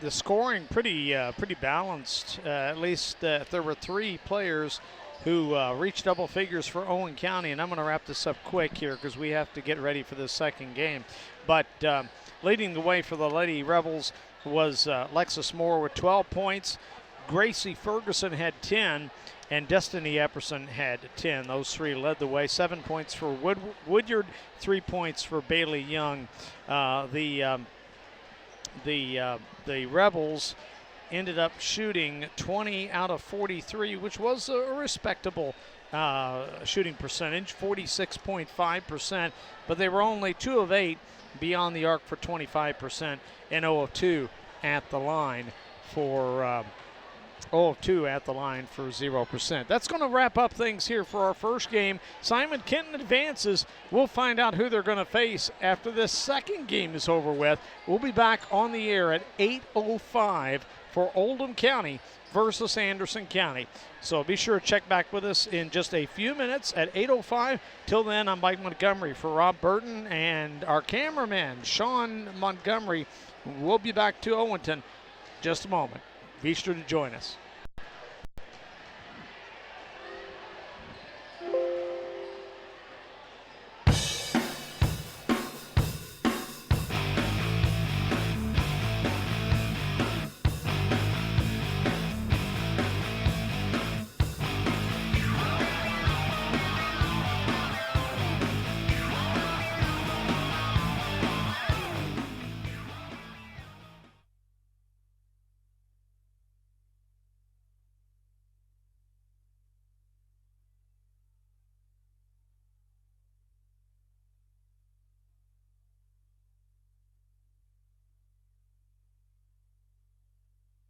the scoring pretty balanced. At least there were 3 players who reached double figures for Owen County, and I'm going to wrap this up quick here because we have to get ready for the second game. But leading the way for the Lady Rebels was Lexus Moore with 12 points. Gracie Ferguson had 10, and Destiny Epperson had 10. Those 3 led the way. 7 points for Woodyard, 3 points for Bailey Young. The Rebels ended up shooting 20 out of 43, which was a respectable shooting percentage, 46.5%, but they were only 2 of 8 beyond the arc for 25% and 0 of 2 at the line for 0 of 2 at the line for 0%. That's going to wrap up things here for our first game. Simon Kenton advances. We'll find out who they're going to face after this second game is over with. We'll be back on the air at 8:05 for Oldham County versus Anderson County. So be sure to check back with us in just a few minutes at 8:05. Till then, I'm Mike Montgomery for Rob Burton and our cameraman, Sean Montgomery. We'll be back to Owenton just a moment. Be sure to join us.